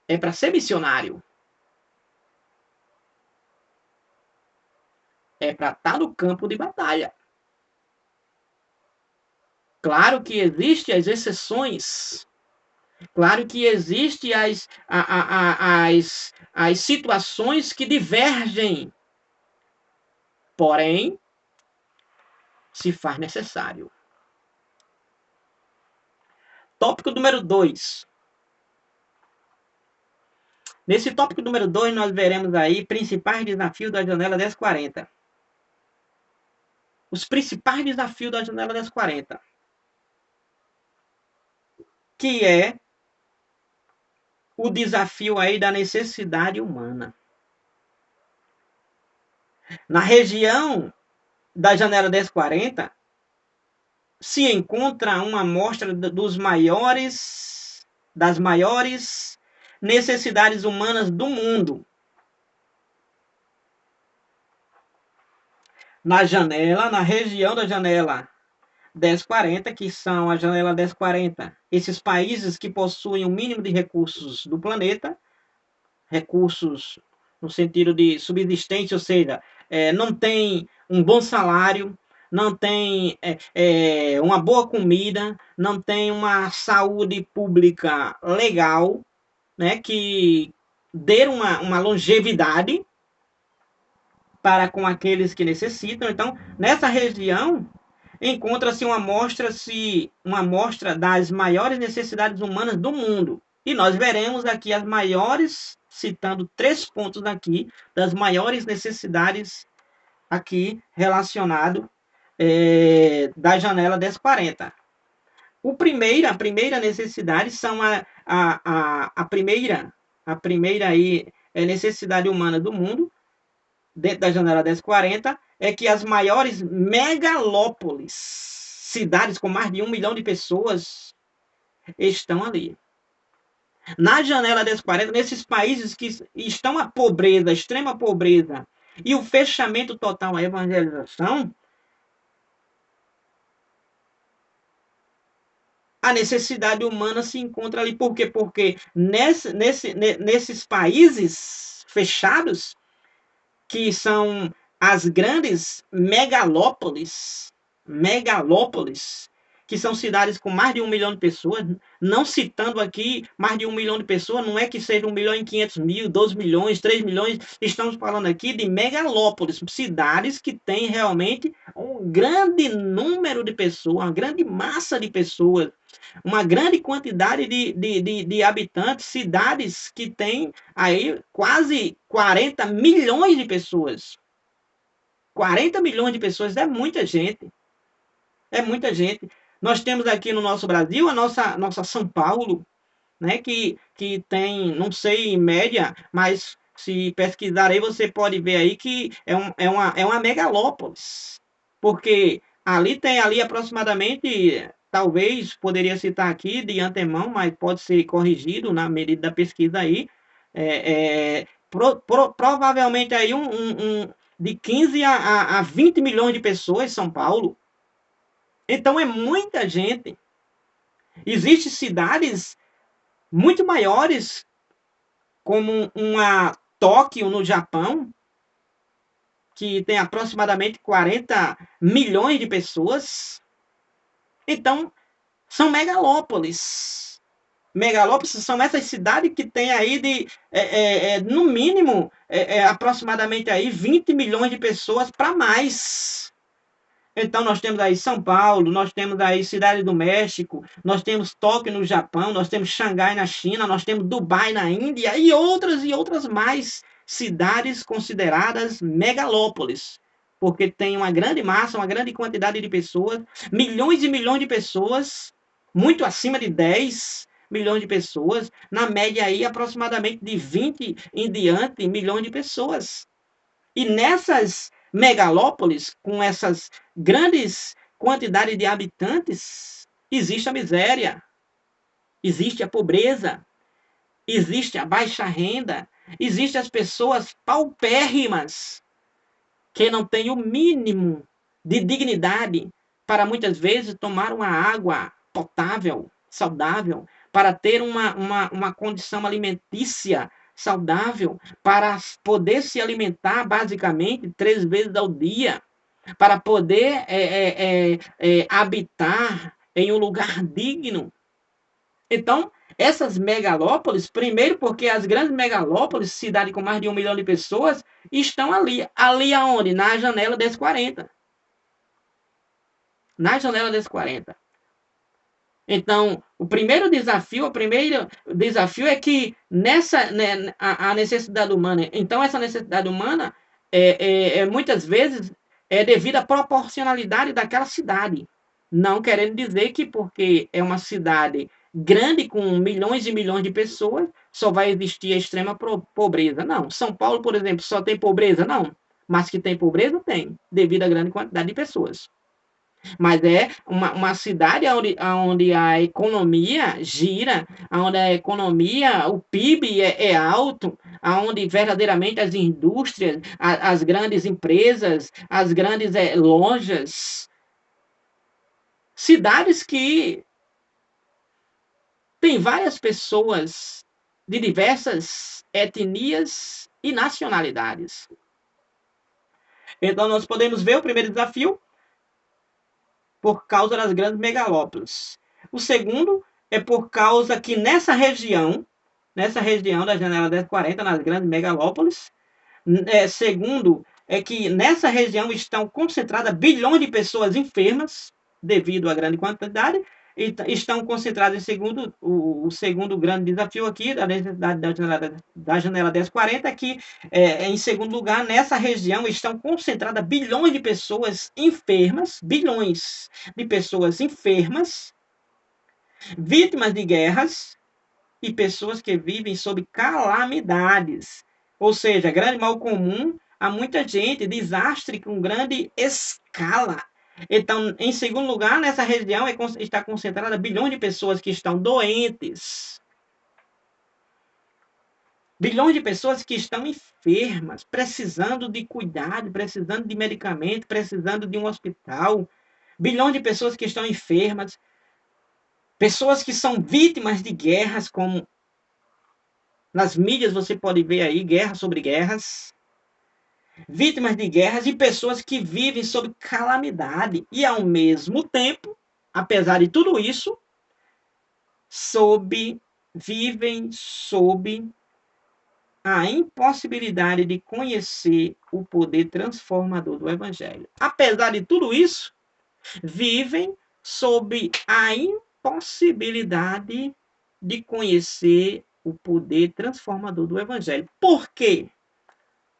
é para ser missionário. É para estar no campo de batalha. Claro que existem as exceções. Claro que existem as situações que divergem. Porém, se faz necessário. Tópico número 2. Nesse tópico número 2, nós veremos aí principais desafios da janela 1040. Os principais desafios da janela 1040. Que é o desafio aí da necessidade humana. Na região da janela 1040, se encontra uma amostra das maiores necessidades humanas do mundo. Na região da janela 1040, que são a janela 1040, esses países que possuem o mínimo de recursos do planeta, recursos no sentido de subsistência, ou seja, não tem um bom salário, não tem uma boa comida, não tem uma saúde pública legal, né, que dê uma longevidade para com aqueles que necessitam. Então, nessa região, encontra-se uma amostra das maiores necessidades humanas do mundo. E nós veremos aqui as maiores, citando 3 pontos aqui, das maiores necessidades aqui relacionado da janela 1040. A primeira necessidade são a primeira aí, necessidade humana do mundo, dentro da janela 1040, é que as maiores megalópolis, cidades com mais de 1 milhão de pessoas, estão ali. Na janela 1040, nesses países que estão a pobreza, a extrema pobreza, e o fechamento total à evangelização, a necessidade humana se encontra ali. Por quê? Porque nesses países fechados, que são as grandes megalópolis, que são cidades com mais de 1 milhão de pessoas, não citando aqui mais de 1 milhão de pessoas, não é que seja 1 milhão e 500 mil, 12 milhões, 3 milhões, estamos falando aqui de megalópolis, cidades que têm realmente um grande número de pessoas, uma grande massa de pessoas, uma grande quantidade de habitantes, cidades que têm aí quase 40 milhões de pessoas. 40 milhões de pessoas é muita gente. É muita gente. Nós temos aqui no nosso Brasil a nossa São Paulo, né, que tem, não sei em média, mas se pesquisar aí, você pode ver aí que é uma megalópolis, porque ali tem ali aproximadamente, talvez, poderia citar aqui de antemão, mas pode ser corrigido na medida da pesquisa aí, provavelmente aí de 15 a 20 milhões de pessoas em São Paulo. Então é muita gente. Existem cidades muito maiores, como uma Tóquio, no Japão, que tem aproximadamente 40 milhões de pessoas. Então, são megalópolis. Megalópolis são essas cidades que tem aí no mínimo, aproximadamente aí 20 milhões de pessoas para mais. Então, nós temos aí São Paulo, nós temos aí Cidade do México, nós temos Tóquio no Japão, nós temos Xangai na China, nós temos Dubai na Índia e outras mais cidades consideradas megalópolis, porque tem uma grande massa, uma grande quantidade de pessoas, milhões e milhões de pessoas, muito acima de 10 milhões de pessoas, na média aí aproximadamente de 20 em diante milhões de pessoas. E nessas megalópolis, com essas grandes quantidades de habitantes, existe a miséria, existe a pobreza, existe a baixa renda, existem as pessoas paupérrimas, que não têm o mínimo de dignidade para muitas vezes tomar uma água potável, saudável, para ter uma condição alimentícia saudável, para poder se alimentar basicamente 3 vezes ao dia, para poder habitar em um lugar digno. Então, essas megalópolis, primeiro porque as grandes megalópolis, cidade com mais de 1 milhão de pessoas, estão ali. Ali aonde? Na janela das 40. Na janela das 40. Então, o primeiro desafio é que a necessidade humana, então essa necessidade humana muitas vezes é devido à proporcionalidade daquela cidade. Não querendo dizer que porque é uma cidade grande com milhões e milhões de pessoas, só vai existir a extrema pobreza. Não. São Paulo, por exemplo, só tem pobreza? Não. Mas que tem pobreza, tem, devido à grande quantidade de pessoas. Mas é uma cidade onde a economia gira, onde a economia, o PIB é alto, onde verdadeiramente as indústrias, as grandes empresas, as grandes lojas, cidades que tem várias pessoas de diversas etnias e nacionalidades. Então, nós podemos ver o primeiro desafio por causa das grandes megalópolis. O segundo é por causa que nessa região da janela 1040, nas grandes megalópolis, segundo é que nessa região estão concentradas bilhões de pessoas enfermas, devido à grande quantidade, e estão concentradas, segundo o segundo grande desafio aqui, da necessidade da janela 1040, é que, em segundo lugar, nessa região estão concentradas bilhões de pessoas enfermas, bilhões de pessoas enfermas, vítimas de guerras e pessoas que vivem sob calamidades. Ou seja, grande mal comum a muita gente, desastre com grande escala. Então, em segundo lugar, nessa região está concentrada bilhões de pessoas que estão doentes. Bilhões de pessoas que estão enfermas, precisando de cuidado, precisando de medicamento, precisando de um hospital. Bilhões de pessoas que estão enfermas. Pessoas que são vítimas de guerras, como nas mídias você pode ver aí, guerras sobre guerras. Vítimas de guerras e pessoas que vivem sob calamidade. E, ao mesmo tempo, apesar de tudo isso, vivem sob a impossibilidade de conhecer o poder transformador do Evangelho. Apesar de tudo isso, vivem sob a impossibilidade de conhecer o poder transformador do Evangelho. Por quê?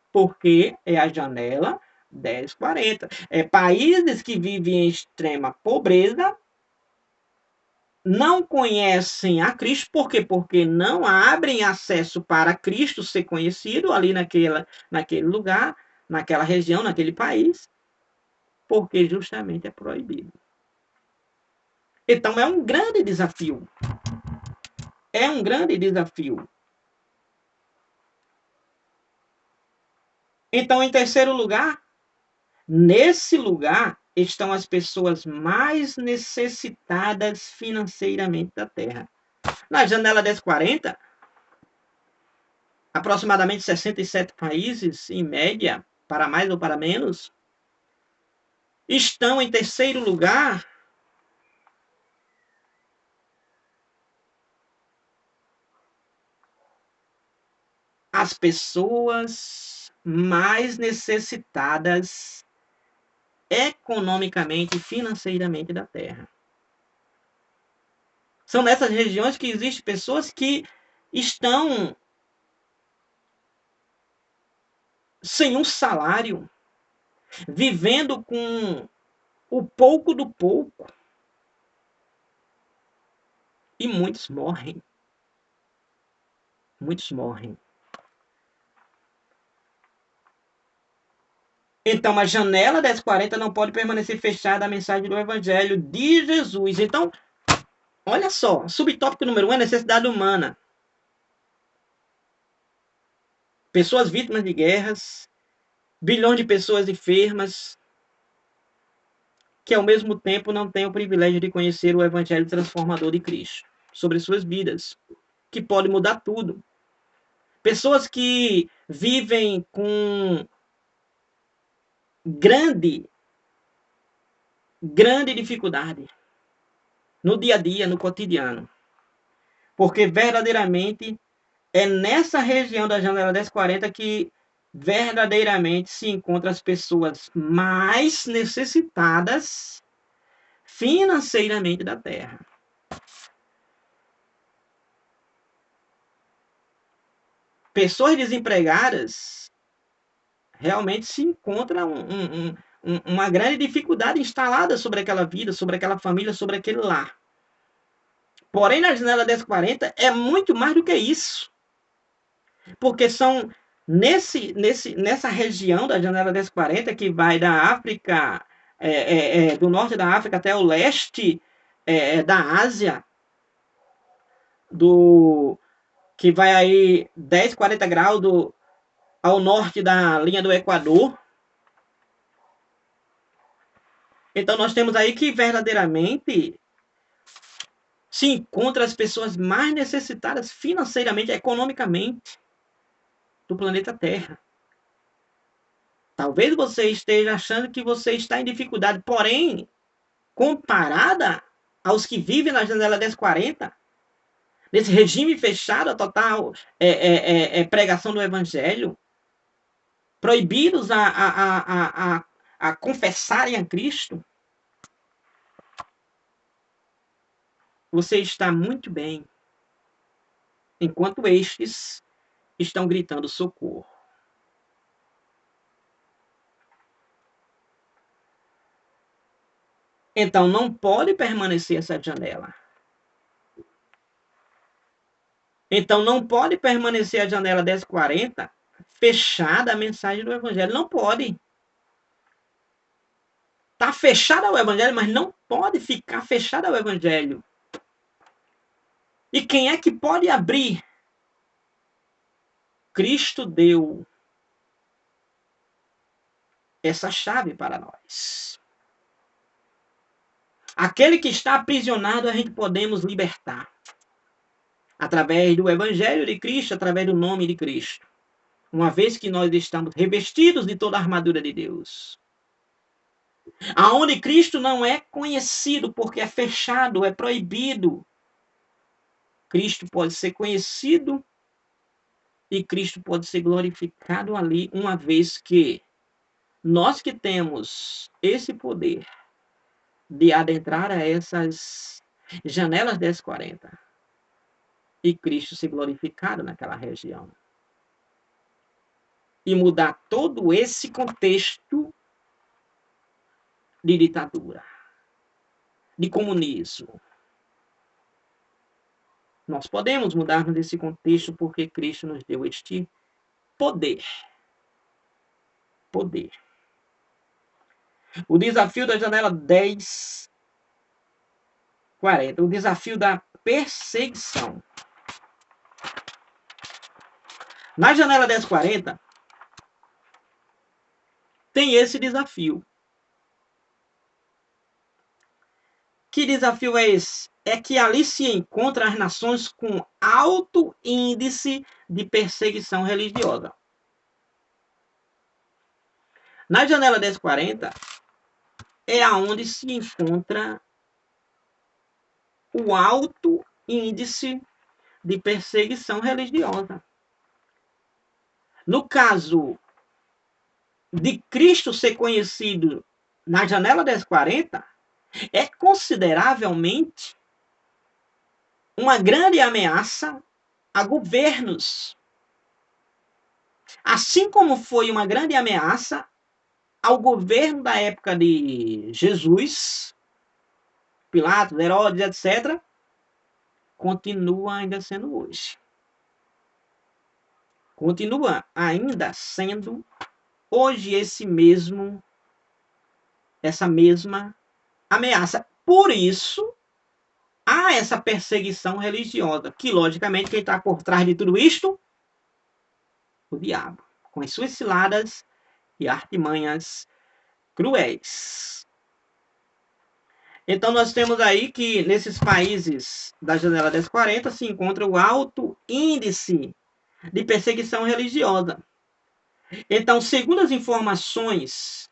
Porque é a janela 1040. Países que vivem em extrema pobreza não conhecem a Cristo. Por quê? Porque não abrem acesso para Cristo ser conhecido ali naquele lugar, naquela região, naquele país, porque justamente é proibido. Então é um grande desafio. É um grande desafio. Então, em terceiro lugar, nesse lugar estão as pessoas mais necessitadas financeiramente da Terra. Na janela 1040, aproximadamente 67 países, em média, para mais ou para menos, estão em terceiro lugar as pessoas mais necessitadas economicamente e financeiramente da Terra. São nessas regiões que existem pessoas que estão sem um salário, vivendo com o pouco do pouco, e muitos morrem. Muitos morrem. Então, a janela 1040 não pode permanecer fechada à mensagem do Evangelho de Jesus. Então, olha só, subtópico número 1 é necessidade humana. Pessoas vítimas de guerras, bilhões de pessoas enfermas, que ao mesmo tempo não têm o privilégio de conhecer o Evangelho transformador de Cristo sobre suas vidas, que pode mudar tudo. Pessoas que vivem com grande dificuldade no dia a dia, no cotidiano. Porque verdadeiramente é nessa região da janela 1040 que verdadeiramente se encontram as pessoas mais necessitadas financeiramente da Terra. Pessoas desempregadas realmente se encontram uma grande dificuldade instalada sobre aquela vida, sobre aquela família, sobre aquele lar. Porém, na janela 1040 é muito mais do que isso. Porque são nessa região da janela 1040, que vai da África, do norte da África até o leste da Ásia, que vai aí 10, 40 graus ao norte da linha do Equador. Então nós temos aí que verdadeiramente se encontram as pessoas mais necessitadas financeiramente, economicamente do planeta Terra. Talvez você esteja achando que você está em dificuldade, porém, comparada aos que vivem na janela 1040, nesse regime fechado, a total pregação do Evangelho, proibidos a confessarem a Cristo, você está muito bem, enquanto estes estão gritando socorro. Então, não pode permanecer essa janela. Então, não pode permanecer a janela 1040 fechada a mensagem do Evangelho. Não pode. Está fechada ao Evangelho, mas não pode ficar fechada ao Evangelho. E quem é que pode abrir? Cristo deu essa chave para nós. Aquele que está aprisionado, a gente podemos libertar. Através do Evangelho de Cristo, através do nome de Cristo. Uma vez que nós estamos revestidos de toda a armadura de Deus. Aonde Cristo não é conhecido, porque é fechado, é proibido. Cristo pode ser conhecido e Cristo pode ser glorificado ali, uma vez que nós que temos esse poder de adentrar a essas janelas 1040 e Cristo ser glorificado naquela região. E mudar todo esse contexto de ditadura, de comunismo, Nós podemos mudarmos desse contexto porque Cristo nos deu este poder. Poder. O desafio da janela 10:40. O desafio da perseguição. Na janela 10:40, tem esse desafio. Que desafio é esse? É que ali se encontram as nações com alto índice de perseguição religiosa. Na janela 10:40 é aonde se encontra o alto índice de perseguição religiosa. No caso de Cristo ser conhecido na janela 10:40, é consideravelmente uma grande ameaça a governos, assim como foi uma grande ameaça ao governo da época de Jesus, Pilatos, Herodes, etc., continua ainda sendo hoje. Continua ainda sendo hoje essa mesma ameaça. Por isso, há essa perseguição religiosa, que logicamente quem está por trás de tudo isto? O diabo, com as suas ciladas e artimanhas cruéis. Então nós temos aí que nesses países da janela 10:40 se encontra o alto índice de perseguição religiosa. Então, segundo as informações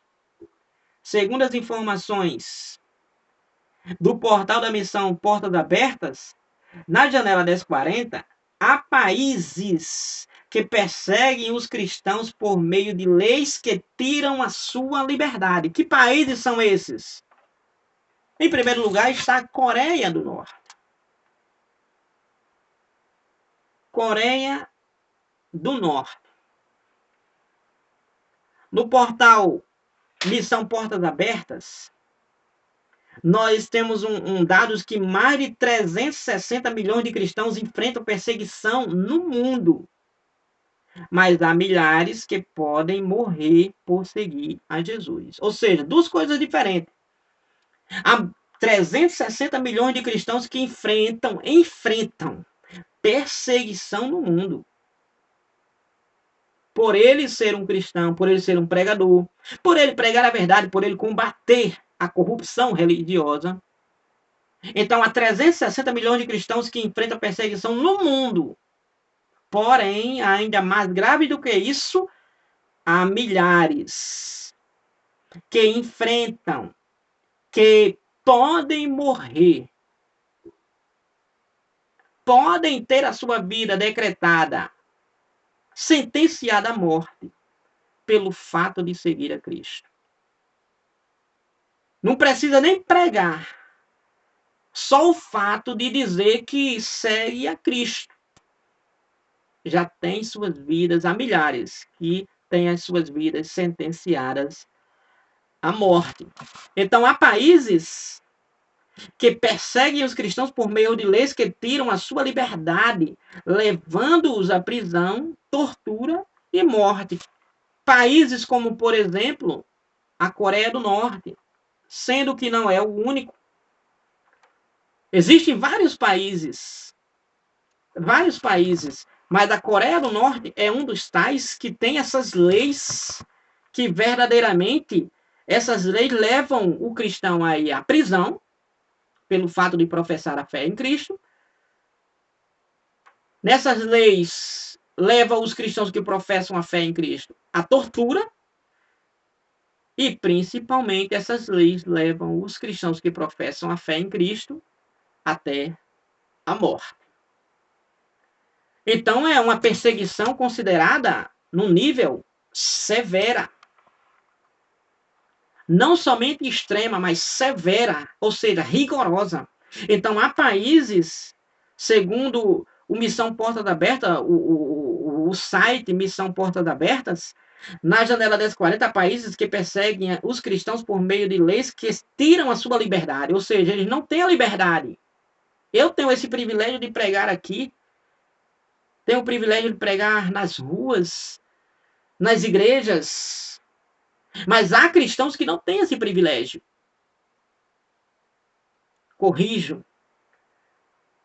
do portal da missão Portas Abertas, na janela 10:40, há países que perseguem os cristãos por meio de leis que tiram a sua liberdade. Que países são esses? Em primeiro lugar está a Coreia do Norte. Coreia do Norte. No portal Missão Portas Abertas, nós temos dados que mais de 360 milhões de cristãos enfrentam perseguição no mundo. Mas há milhares que podem morrer por seguir a Jesus. Ou seja, duas coisas diferentes. Há 360 milhões de cristãos que enfrentam perseguição no mundo. Por ele ser um cristão, por ele ser um pregador, por ele pregar a verdade, por ele combater a corrupção religiosa. Então, há 360 milhões de cristãos que enfrentam perseguição no mundo. Porém, ainda mais grave do que isso, há milhares que enfrentam, que podem morrer, podem ter a sua vida decretada, sentenciada à morte, pelo fato de seguir a Cristo. Não precisa nem pregar, só o fato de dizer que segue a Cristo já tem suas vidas, há milhares que têm as suas vidas sentenciadas à morte. Então, há países que perseguem os cristãos por meio de leis que tiram a sua liberdade, levando-os à prisão, tortura e morte. Países como, por exemplo, a Coreia do Norte, sendo que não é o único. Existem vários países, mas a Coreia do Norte é um dos tais que tem essas leis que verdadeiramente, essas leis levam o cristão aí à prisão, pelo fato de professar a fé em Cristo. Nessas leis, levam os cristãos que professam a fé em Cristo à tortura. E, principalmente, essas leis levam os cristãos que professam a fé em Cristo até a morte. Então, é uma perseguição considerada num nível severa. Não somente extrema, mas severa, ou seja, rigorosa. Então, há países, segundo o Missão Portas Abertas, o site Missão Portas Abertas, na janela 10:40, há países que perseguem os cristãos por meio de leis que tiram a sua liberdade, ou seja, eles não têm a liberdade. Eu tenho esse privilégio de pregar aqui, tenho o privilégio de pregar nas ruas, nas igrejas, mas há cristãos que não têm esse privilégio. Corrijo,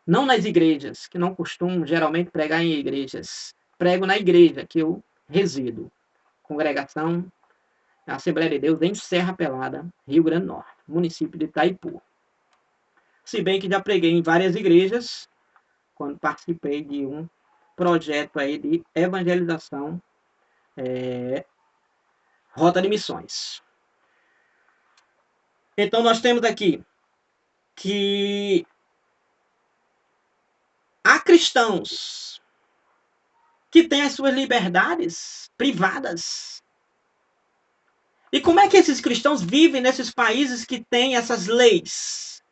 não nas igrejas, que não costumo geralmente pregar em igrejas. Prego na igreja que eu resido. Congregação Assembleia de Deus em Serra Pelada, Rio Grande do Norte, município de Itaipu. Se bem que já preguei em várias igrejas, quando participei de um projeto aí de evangelização, Rota de Missões. Então nós temos aqui que há cristãos que têm as suas liberdades privadas. E como é que esses cristãos vivem nesses países que têm essas leis?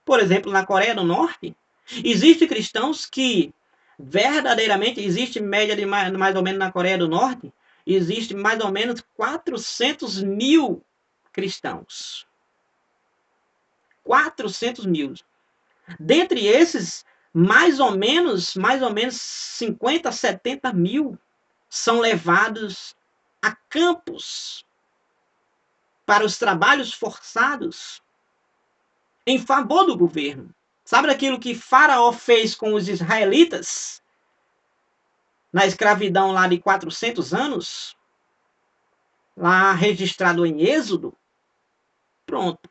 Por exemplo, na Coreia do Norte, existem cristãos que verdadeiramente, existe média de mais ou menos na Coreia do Norte, existe mais ou menos 400 mil cristãos. 400 mil. Dentre esses, mais ou menos 50, 70 mil são levados a campos para os trabalhos forçados em favor do governo. Sabe daquilo que Faraó fez com os israelitas na escravidão lá de 400 anos? Lá registrado em Êxodo? Pronto.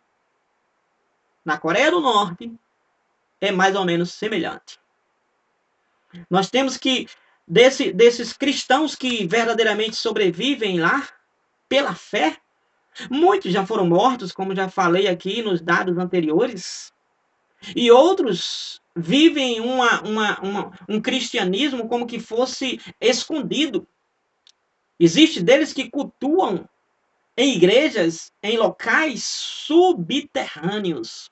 Na Coreia do Norte é mais ou menos semelhante. Nós temos que, desses cristãos que verdadeiramente sobrevivem lá, pela fé, muitos já foram mortos, como já falei aqui nos dados anteriores, e outros vivem um cristianismo como que fosse escondido. Existe deles que cultuam em igrejas, em locais subterrâneos.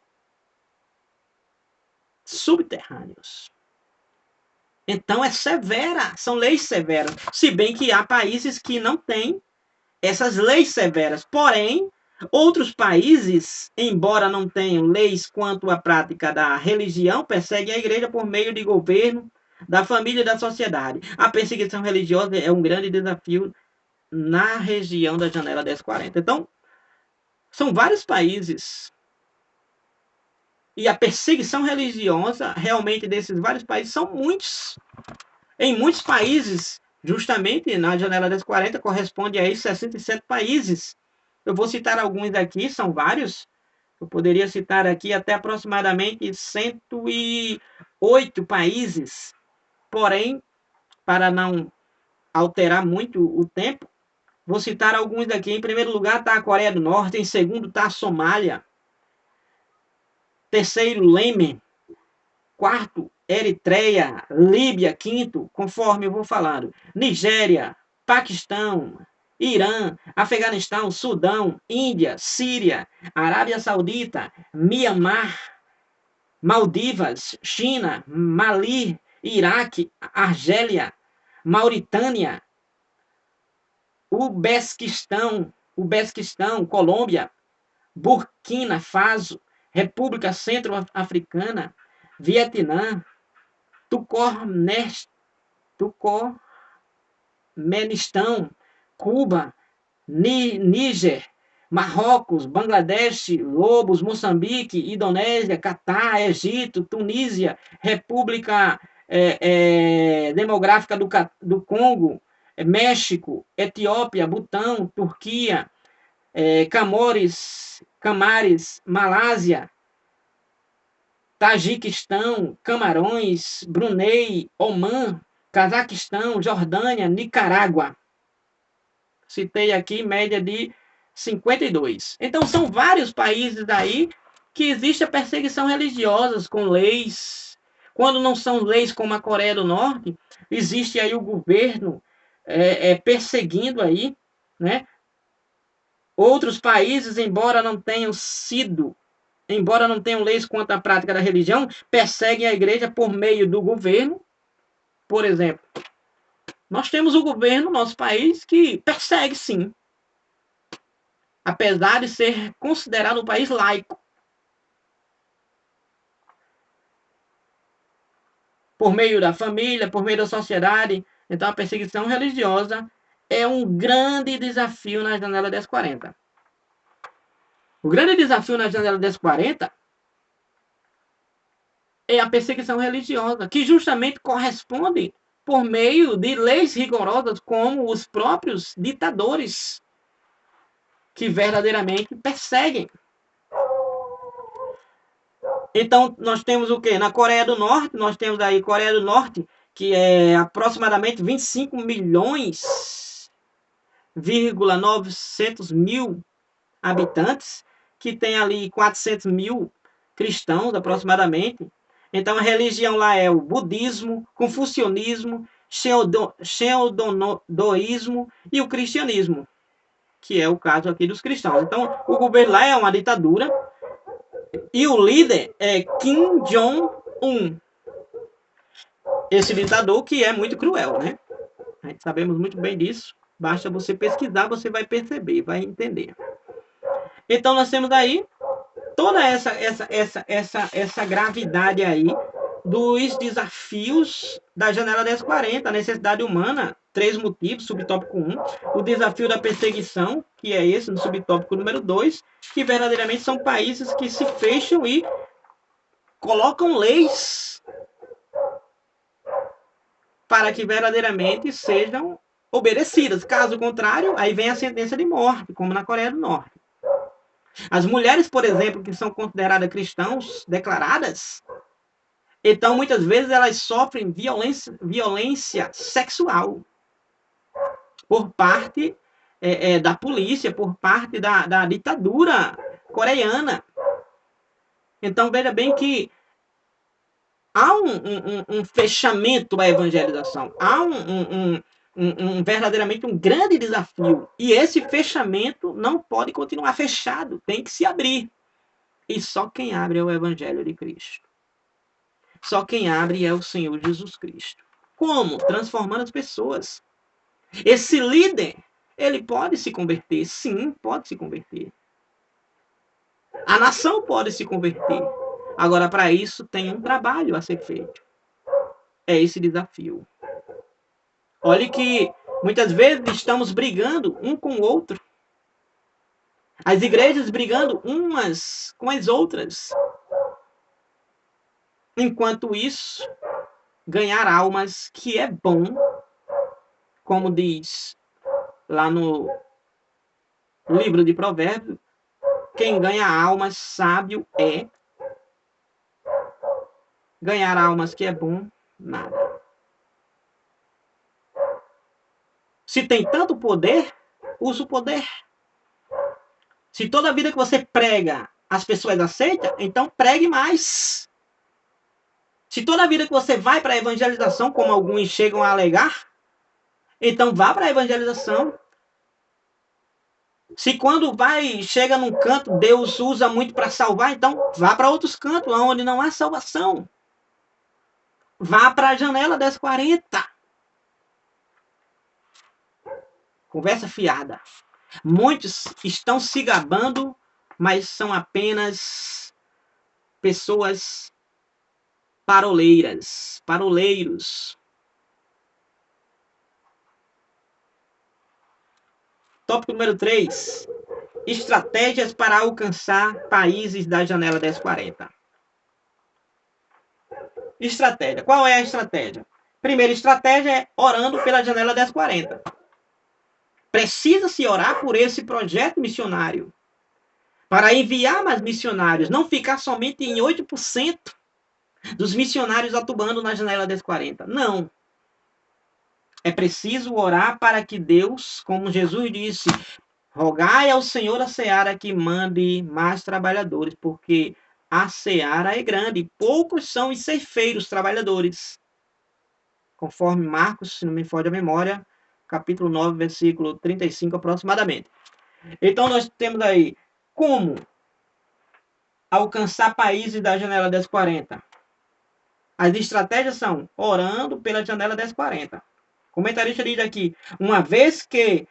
Subterrâneos. Então é severa, são leis severas. Se bem que há países que não têm essas leis severas. Porém, outros países, embora não tenham leis quanto à prática da religião, perseguem a igreja por meio de governo, da família e da sociedade. A perseguição religiosa é um grande desafio na região da janela 1040. Então, são vários países. E a perseguição religiosa, realmente, desses vários países, são muitos. Em muitos países, justamente na janela 1040, corresponde a esses 67 países. Eu vou citar alguns aqui, são vários. Eu poderia citar aqui até aproximadamente 108 países. Porém, para não alterar muito o tempo, vou citar alguns aqui. Em primeiro lugar está a Coreia do Norte, em segundo está a Somália, terceiro, Iêmen, quarto, Eritreia, Líbia, quinto, conforme eu vou falando, Nigéria, Paquistão, Irã, Afeganistão, Sudão, Índia, Síria, Arábia Saudita, Mianmar, Maldivas, China, Mali, Iraque, Argélia, Mauritânia, Uzbequistão, Colômbia, Burkina Faso, República Centro-Africana, Vietnã, Turcomenistão, Cuba, Níger, Marrocos, Bangladesh, Lobos, Moçambique, Indonésia, Catar, Egito, Tunísia, República Demográfica do Congo, México, Etiópia, Butão, Turquia, Camares, Malásia, Tajiquistão, Camarões, Brunei, Omã, Cazaquistão, Jordânia, Nicarágua. Citei aqui média de 52. Então são vários países aí que existe a perseguição religiosa com leis. Quando não são leis como a Coreia do Norte, existe aí o governo perseguindo aí, né? Outros países, embora não tenham leis quanto à prática da religião, perseguem a igreja por meio do governo. Por exemplo, nós temos o governo no nosso país que persegue, sim, apesar de ser considerado um país laico. por meio da família, por meio da sociedade. Então, a perseguição religiosa é um grande desafio na janela 1040. O grande desafio na janela 1040 é a perseguição religiosa, que justamente corresponde por meio de leis rigorosas como os próprios ditadores que verdadeiramente perseguem. Então, nós temos o quê? Na Coreia do Norte, nós temos aí Coreia do Norte, que é aproximadamente 25 milhões, 900 mil habitantes, que tem ali 400 mil cristãos, aproximadamente. Então, a religião lá é o budismo, confucionismo, xeodoísmo e o cristianismo, que é o caso aqui dos cristãos. Então, o governo lá é uma ditadura e o líder é Kim Jong-un. Esse ditador que é muito cruel, né? Sabemos muito bem disso. Basta você pesquisar, você vai perceber, vai entender. Então, nós temos aí toda essa gravidade aí dos desafios da janela 1040, a necessidade humana, 3 motivos, subtópico 1, o desafio da perseguição, que é esse, no subtópico número 2, que verdadeiramente são países que se fecham e colocam leis para que verdadeiramente sejam obedecidas. Caso contrário, aí vem a sentença de morte, como na Coreia do Norte. As mulheres, por exemplo, que são consideradas cristãos declaradas, então muitas vezes elas sofrem violência sexual por parte da polícia, por parte da ditadura coreana. Então veja bem que há um fechamento à evangelização, há verdadeiramente um grande desafio. E esse fechamento não pode continuar fechado, tem que se abrir. E só quem abre é o Evangelho de Cristo. Só quem abre é o Senhor Jesus Cristo. Como? Transformando as pessoas. Esse líder, ele pode se converter? Sim, pode se converter. A nação pode se converter. Agora, para isso, tem um trabalho a ser feito. É esse desafio. Olhe que muitas vezes estamos brigando um com o outro. As igrejas brigando umas com as outras. Enquanto isso, ganhar almas, que é bom, como diz lá no livro de Provérbios, quem ganha almas sábio é. Ganhar almas que é bom, nada. Se tem tanto poder, usa o poder. Se toda vida que você prega as pessoas aceitam, então pregue mais. Se toda vida que você vai para a evangelização, como alguns chegam a alegar, então vá para a evangelização. Se quando chega num canto, Deus usa muito para salvar, então vá para outros cantos, onde não há salvação. Vá para a janela 1040. Conversa fiada. Muitos estão se gabando, mas são apenas pessoas paroleiros. Tópico número 3. Estratégias para alcançar países da janela 1040. Estratégia. Qual é a estratégia? Primeira estratégia é orando pela janela 1040. Precisa-se orar por esse projeto missionário. Para enviar mais missionários, não ficar somente em 8% dos missionários atuando na janela 1040. Não. É preciso orar para que Deus, como Jesus disse, rogai ao Senhor a seara que mande mais trabalhadores, porque a seara é grande, poucos são os ceifeiros trabalhadores. Conforme Marcos, se não me falha a memória, capítulo 9, versículo 35 aproximadamente. Então nós temos aí como alcançar países da janela 1040. As estratégias são orando pela janela 1040. O comentarista diz aqui, uma vez que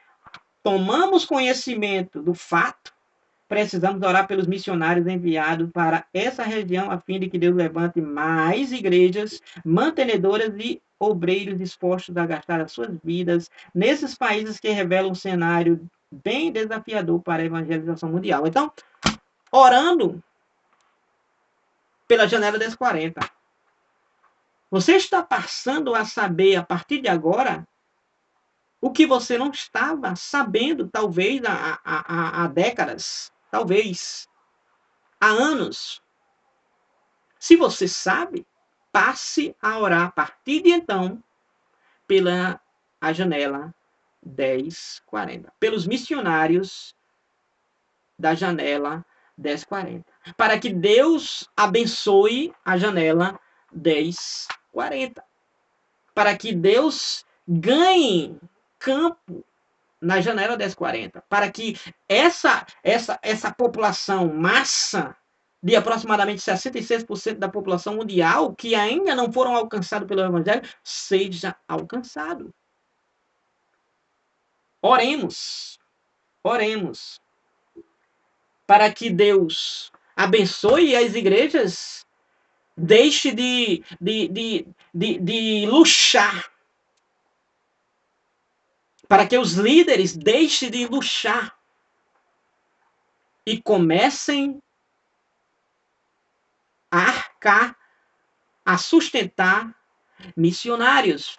tomamos conhecimento do fato, precisamos orar pelos missionários enviados para essa região, a fim de que Deus levante mais igrejas mantenedoras e obreiros dispostos a gastar as suas vidas nesses países que revelam um cenário bem desafiador para a evangelização mundial. Então, orando pela janela das 40. Você está passando a saber, a partir de agora, o que você não estava sabendo, talvez, há décadas, talvez, há anos. Se você sabe, passe a orar a partir de então pela a janela 1040, pelos missionários da janela 1040, para que Deus abençoe a janela 1040, para que Deus ganhe campo na janela 1040, para que essa população massa de aproximadamente 66% da população mundial que ainda não foram alcançados pelo Evangelho seja alcançado. Oremos, oremos, para que Deus abençoe as igrejas, deixe de luxar, para que os líderes deixem de luxar e comecem a arcar, a sustentar missionários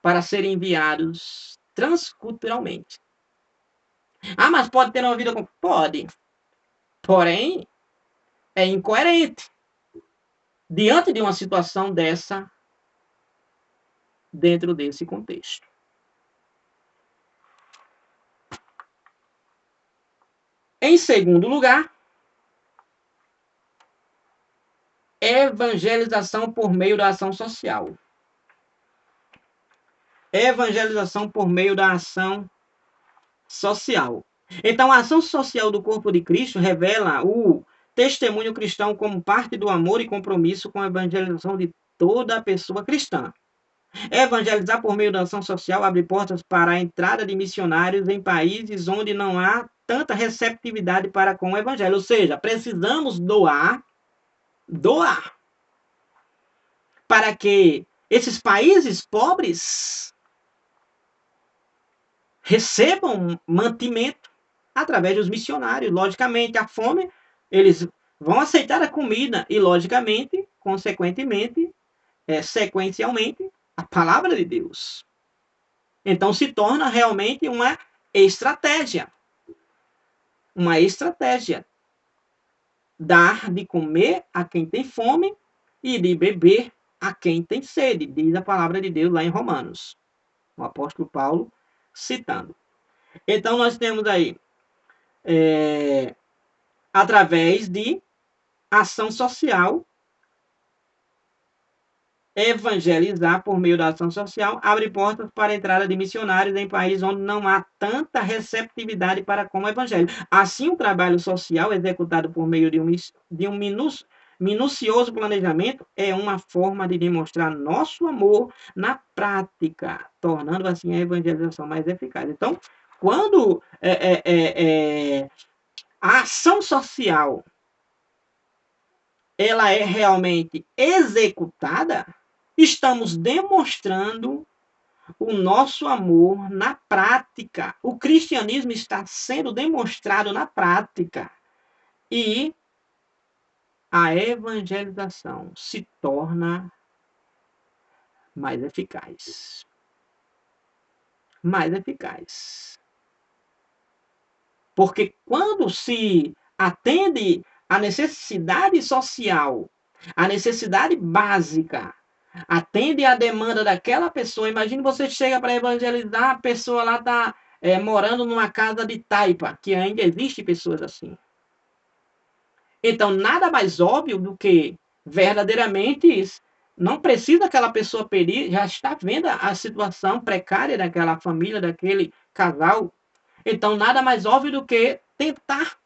para serem enviados transculturalmente. Ah, mas pode ter uma vida com... Pode. Porém, é incoerente diante de uma situação dessa, dentro desse contexto. Em segundo lugar, evangelização por meio da ação social. Evangelização por meio da ação social. Então, a ação social do corpo de Cristo revela o testemunho cristão como parte do amor e compromisso com a evangelização de toda a pessoa cristã. Evangelizar por meio da ação social abre portas para a entrada de missionários em países onde não há tanta receptividade para com o evangelho. Ou seja, precisamos doar para que esses países pobres recebam mantimento através dos missionários. Logicamente, a fome, eles vão aceitar a comida e, logicamente, consequentemente, sequencialmente, a palavra de Deus. Então, se torna realmente uma estratégia. Uma estratégia. Dar de comer a quem tem fome e de beber a quem tem sede, diz a palavra de Deus lá em Romanos. O apóstolo Paulo citando. Então, nós temos aí, através de ação social, evangelizar por meio da ação social abre portas para a entrada de missionários em países onde não há tanta receptividade para com o evangelho. Assim, o trabalho social executado por meio de um minucioso planejamento é uma forma de demonstrar nosso amor na prática, tornando assim a evangelização mais eficaz. Então, quando a ação social ela é realmente executada, estamos demonstrando o nosso amor na prática. O cristianismo está sendo demonstrado na prática. E a evangelização se torna mais eficaz. Mais eficaz. Porque quando se atende à necessidade social, à necessidade básica, atende à demanda daquela pessoa. Imagine você chega para evangelizar, a pessoa lá está morando numa casa de taipa, que ainda existe pessoas assim. Então, nada mais óbvio do que verdadeiramente não precisa aquela pessoa pedir, já está vendo a situação precária daquela família, daquele casal. Então, nada mais óbvio do que tentar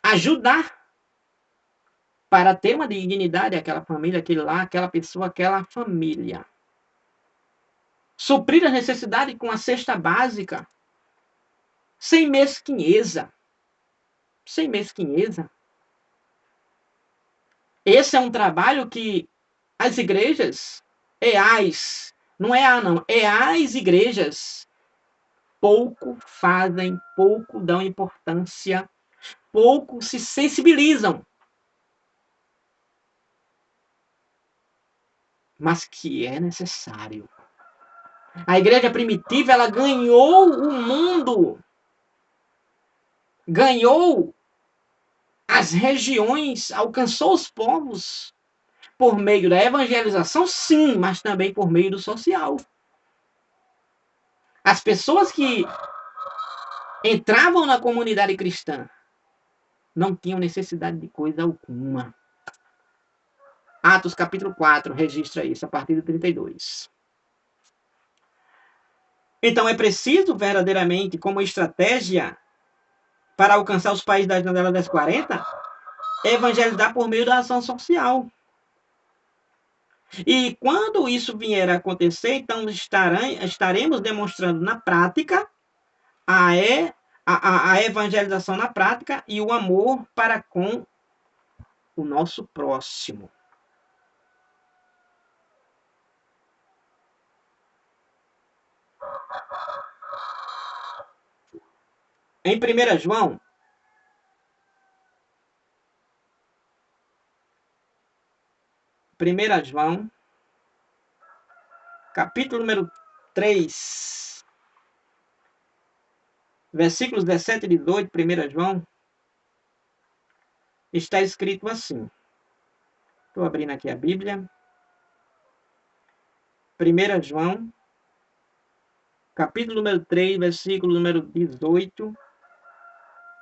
ajudar para ter uma dignidade aquela família, aquele lá, aquela pessoa, aquela família. Suprir a necessidade com a cesta básica, sem mesquinheza. sem mesquinheza. Esse é um trabalho que as igrejas, não é não, as igrejas pouco fazem, pouco dão importância, pouco se sensibilizam. Mas que é necessário. A igreja primitiva, ela ganhou o mundo, ganhou as regiões, alcançou os povos por meio da evangelização, sim, mas também por meio do social. As pessoas que entravam na comunidade cristã não tinham necessidade de coisa alguma. Atos capítulo 4 registra isso a partir do 32. Então é preciso verdadeiramente, como estratégia para alcançar os países da janela das 40, evangelizar por meio da ação social. E quando isso vier a acontecer, então estaremos demonstrando na prática a evangelização na prática e o amor para com o nosso próximo. Em 1 João, capítulo número 3, versículos 17 e 18, 1 João, está escrito assim. Estou abrindo aqui a Bíblia. 1 João, capítulo número 3, versículo número 18,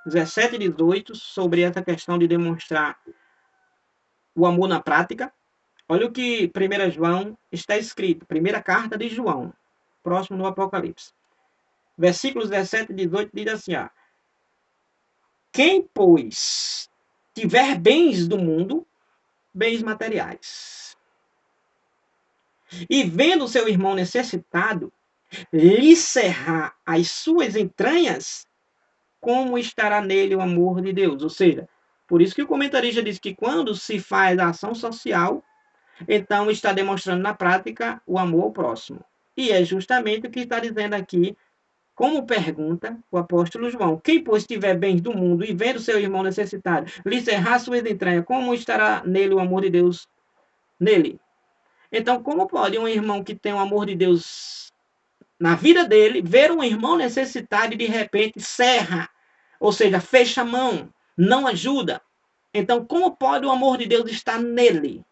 17 e 18, sobre essa questão de demonstrar o amor na prática. Olha o que 1 João está escrito, primeira carta de João, próximo do Apocalipse. Versículos 17 e 18 diz assim, ó. Quem, pois, tiver bens do mundo, bens materiais, e vendo seu irmão necessitado, lhe cerrar as suas entranhas, como estará nele o amor de Deus? Ou seja, por isso que o comentarista diz que quando se faz a ação social, então está demonstrando na prática o amor ao próximo. E é justamente o que está dizendo aqui, como pergunta o apóstolo João. Quem, pois, tiver bens do mundo e vendo seu irmão necessitado, lhe cerrar suas entranhas, como estará nele o amor de Deus nele? Então, como pode um irmão que tem o amor de Deus na vida dele, ver um irmão necessitado e de repente cerra, ou seja, fecha a mão, não ajuda? Então, como pode o amor de Deus estar nele?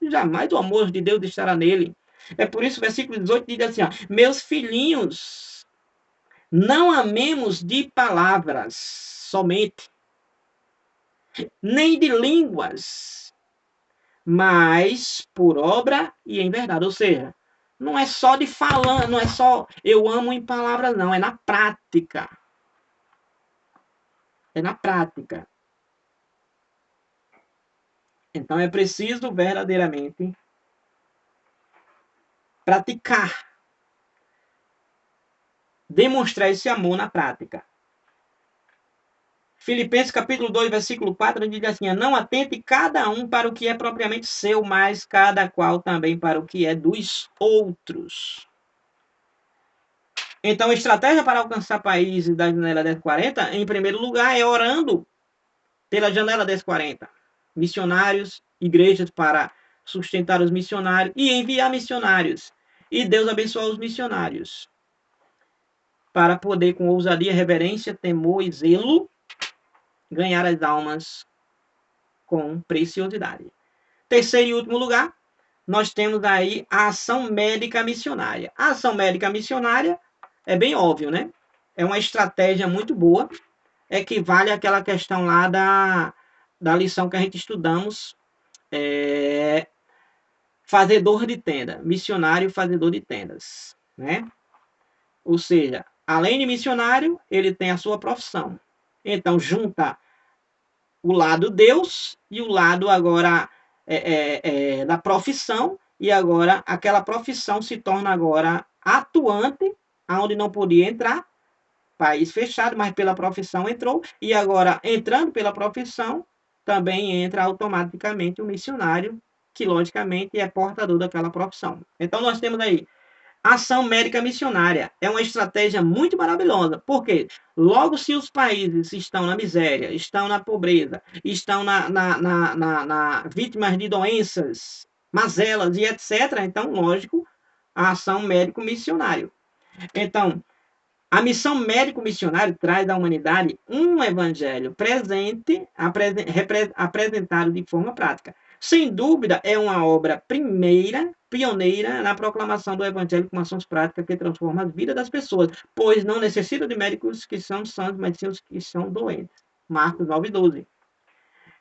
Jamais o amor de Deus estará nele. É por isso que o versículo 18 diz assim, ó, meus filhinhos, não amemos de palavras somente, nem de línguas, mas por obra e em verdade. Ou seja, não é só de falando, não é só eu amo em palavras, não, é na prática. É na prática. Então é preciso verdadeiramente praticar, demonstrar esse amor na prática. Filipenses capítulo 2, versículo 4, diz assim, não atente cada um para o que é propriamente seu, mas cada qual também para o que é dos outros. Então, a estratégia para alcançar países da janela 1040, em primeiro lugar, é orando pela janela 1040. Missionários, igrejas para sustentar os missionários e enviar missionários. E Deus abençoar os missionários. Para poder, com ousadia, reverência, temor e zelo, ganhar as almas com preciosidade. Terceiro e último lugar, nós temos aí a ação médica missionária. A ação médica missionária é bem óbvio, né? É uma estratégia muito boa, equivale àquela questão lá da lição que a gente estudamos, fazedor de tenda, missionário fazedor de tendas, né? Ou seja, além de missionário, ele tem a sua profissão. Então, junta o lado Deus e o lado agora da profissão, e agora aquela profissão se torna agora atuante, aonde não podia entrar, país fechado, mas pela profissão entrou, e agora, entrando pela profissão, também entra automaticamente o missionário, que logicamente é portador daquela profissão. Então nós temos aí ação médica missionária. É uma estratégia muito maravilhosa. Por quê? Logo, se os países estão na miséria, estão na pobreza, estão na vítimas de doenças, mazelas e etc., então, lógico, a ação médico-missionária. Então, a missão médico-missionária traz à humanidade um evangelho presente, apresentado de forma prática. Sem dúvida, é uma obra pioneira na proclamação do evangelho com ações práticas que transformam a vida das pessoas, pois não necessita de médicos que são santos, mas sim os que são doentes. Marcos 9:12.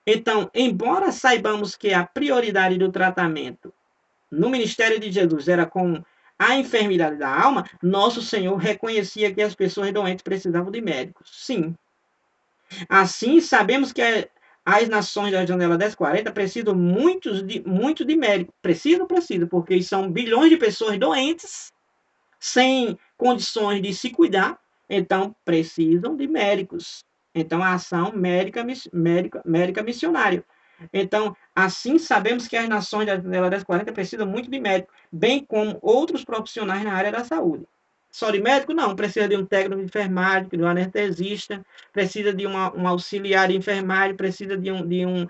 Então, embora saibamos que a prioridade do tratamento no ministério de Jesus era com a enfermidade da alma, nosso Senhor reconhecia que as pessoas doentes precisavam de médicos. Sim. Assim, sabemos que as nações da janela 1040 precisam muito de médicos. Precisam, porque são bilhões de pessoas doentes, sem condições de se cuidar, então precisam de médicos. Então, a ação médica missionária. Então, assim sabemos que as nações da janela 1040 precisam muito de médicos, bem como outros profissionais na área da saúde. Só de médico? Não, precisa de um técnico de enfermagem, de um anestesista, precisa de um auxiliar de enfermagem, precisa de um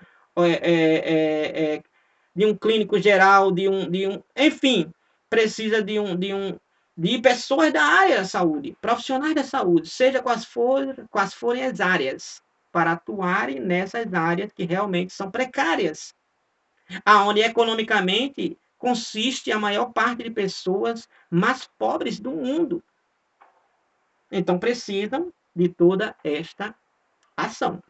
clínico geral, enfim, precisa de pessoas da área da saúde, profissionais da saúde, seja quais forem as áreas, para atuarem nessas áreas que realmente são precárias, aonde economicamente consiste a maior parte de pessoas mais pobres do mundo. Então precisam de toda esta ação.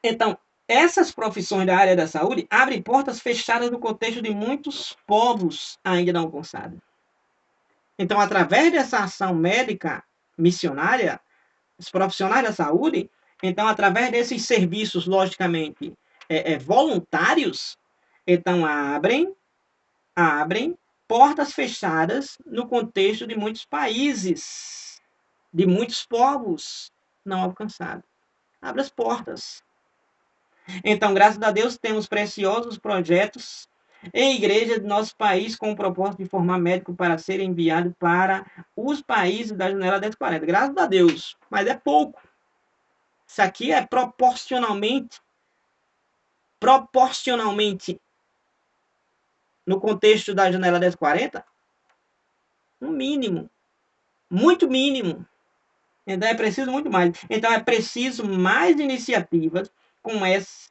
Então, essas profissões da área da saúde abrem portas fechadas no contexto de muitos povos ainda não alcançados. Então, através dessa ação médica missionária, os profissionais da saúde, então, através desses serviços, logicamente, voluntários, então abrem portas fechadas no contexto de muitos países, de muitos povos não alcançados. Abre as portas. Então, graças a Deus, temos preciosos projetos em igrejas do nosso país com o propósito de formar médicos para serem enviados para os países da janela 1040. Graças a Deus, mas é pouco. Isso aqui é proporcionalmente no contexto da janela 1040, um mínimo, muito mínimo. Então é preciso muito mais. Então é preciso mais iniciativas como essa,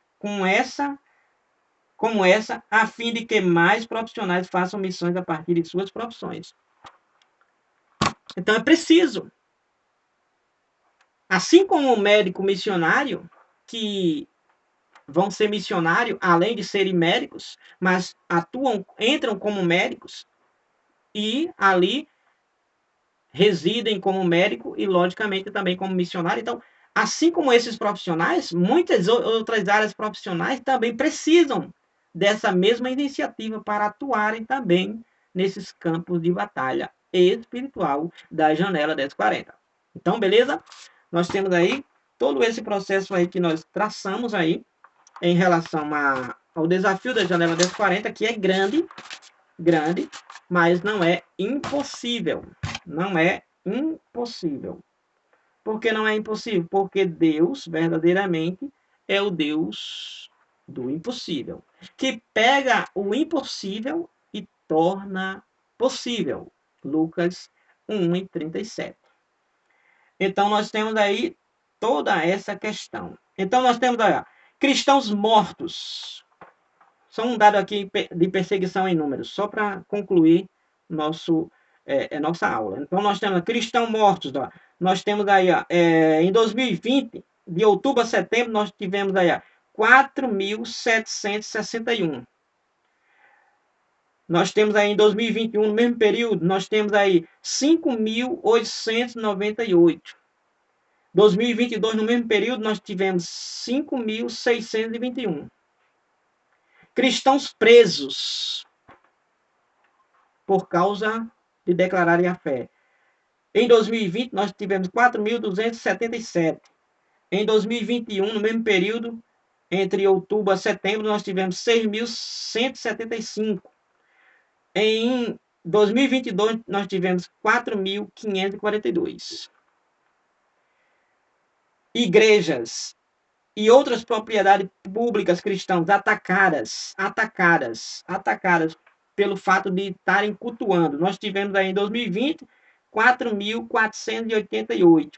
a fim de que mais profissionais façam missões a partir de suas profissões. Então é preciso. Assim como o médico missionário, que vão ser missionários, além de serem médicos, mas entram como médicos e ali residem como médico e, logicamente, também como missionário. Então, assim como esses profissionais, muitas outras áreas profissionais também precisam dessa mesma iniciativa para atuarem também nesses campos de batalha espiritual da janela 1040. Então, beleza? Nós temos aí todo esse processo aí que nós traçamos aí em relação ao desafio da janela 1040, que é grande, mas não é impossível. Não é impossível. Por que não é impossível? Porque Deus, verdadeiramente, é o Deus do impossível, que pega o impossível e torna possível. Lucas 1:37. Então, nós temos aí toda essa questão. Então, nós temos aí, cristãos mortos. Só um dado aqui de perseguição em números, só para concluir nossa aula. Então, nós temos cristãos mortos. Ó. Nós temos aí, em 2020, de outubro a setembro, nós tivemos aí 4.761. Nós temos aí em 2021, no mesmo período, nós temos aí 5.898. 2022, no mesmo período, nós tivemos 5.621. Cristãos presos por causa de declararem a fé. Em 2020, nós tivemos 4.277. Em 2021, no mesmo período, entre outubro a setembro, nós tivemos 6.175. Em 2022, nós tivemos 4.542. Igrejas e outras propriedades públicas cristãs atacadas pelo fato de estarem cultuando. Nós tivemos aí em 2020 4.488.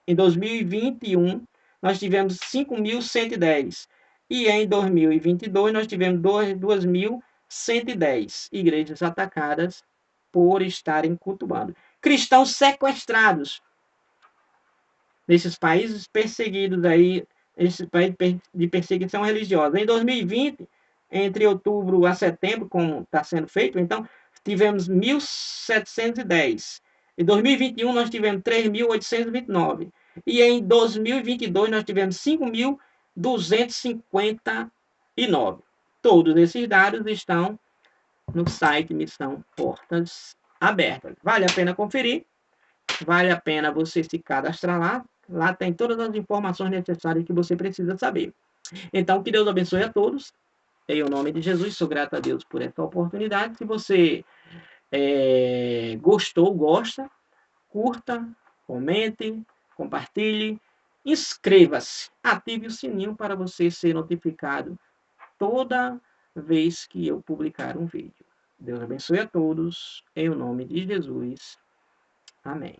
Em 2021 nós tivemos 5.110. E em 2022 nós tivemos 2.110 igrejas atacadas por estarem cultuando. Cristãos sequestrados nesses países perseguidos aí, esses países de perseguição religiosa. Em 2020, entre outubro a setembro, como está sendo feito, então, tivemos 1.710. Em 2021, nós tivemos 3.829. E em 2022, nós tivemos 5.259. Todos esses dados estão no site Missão Portas Abertas. Vale a pena conferir. Vale a pena você se cadastrar lá. Lá tem todas as informações necessárias que você precisa saber. Então, que Deus abençoe a todos. Em nome de Jesus, sou grato a Deus por essa oportunidade. Se você gostou, gosta, curta, comente, compartilhe, inscreva-se, ative o sininho para você ser notificado toda vez que eu publicar um vídeo. Deus abençoe a todos. Em nome de Jesus. Amém.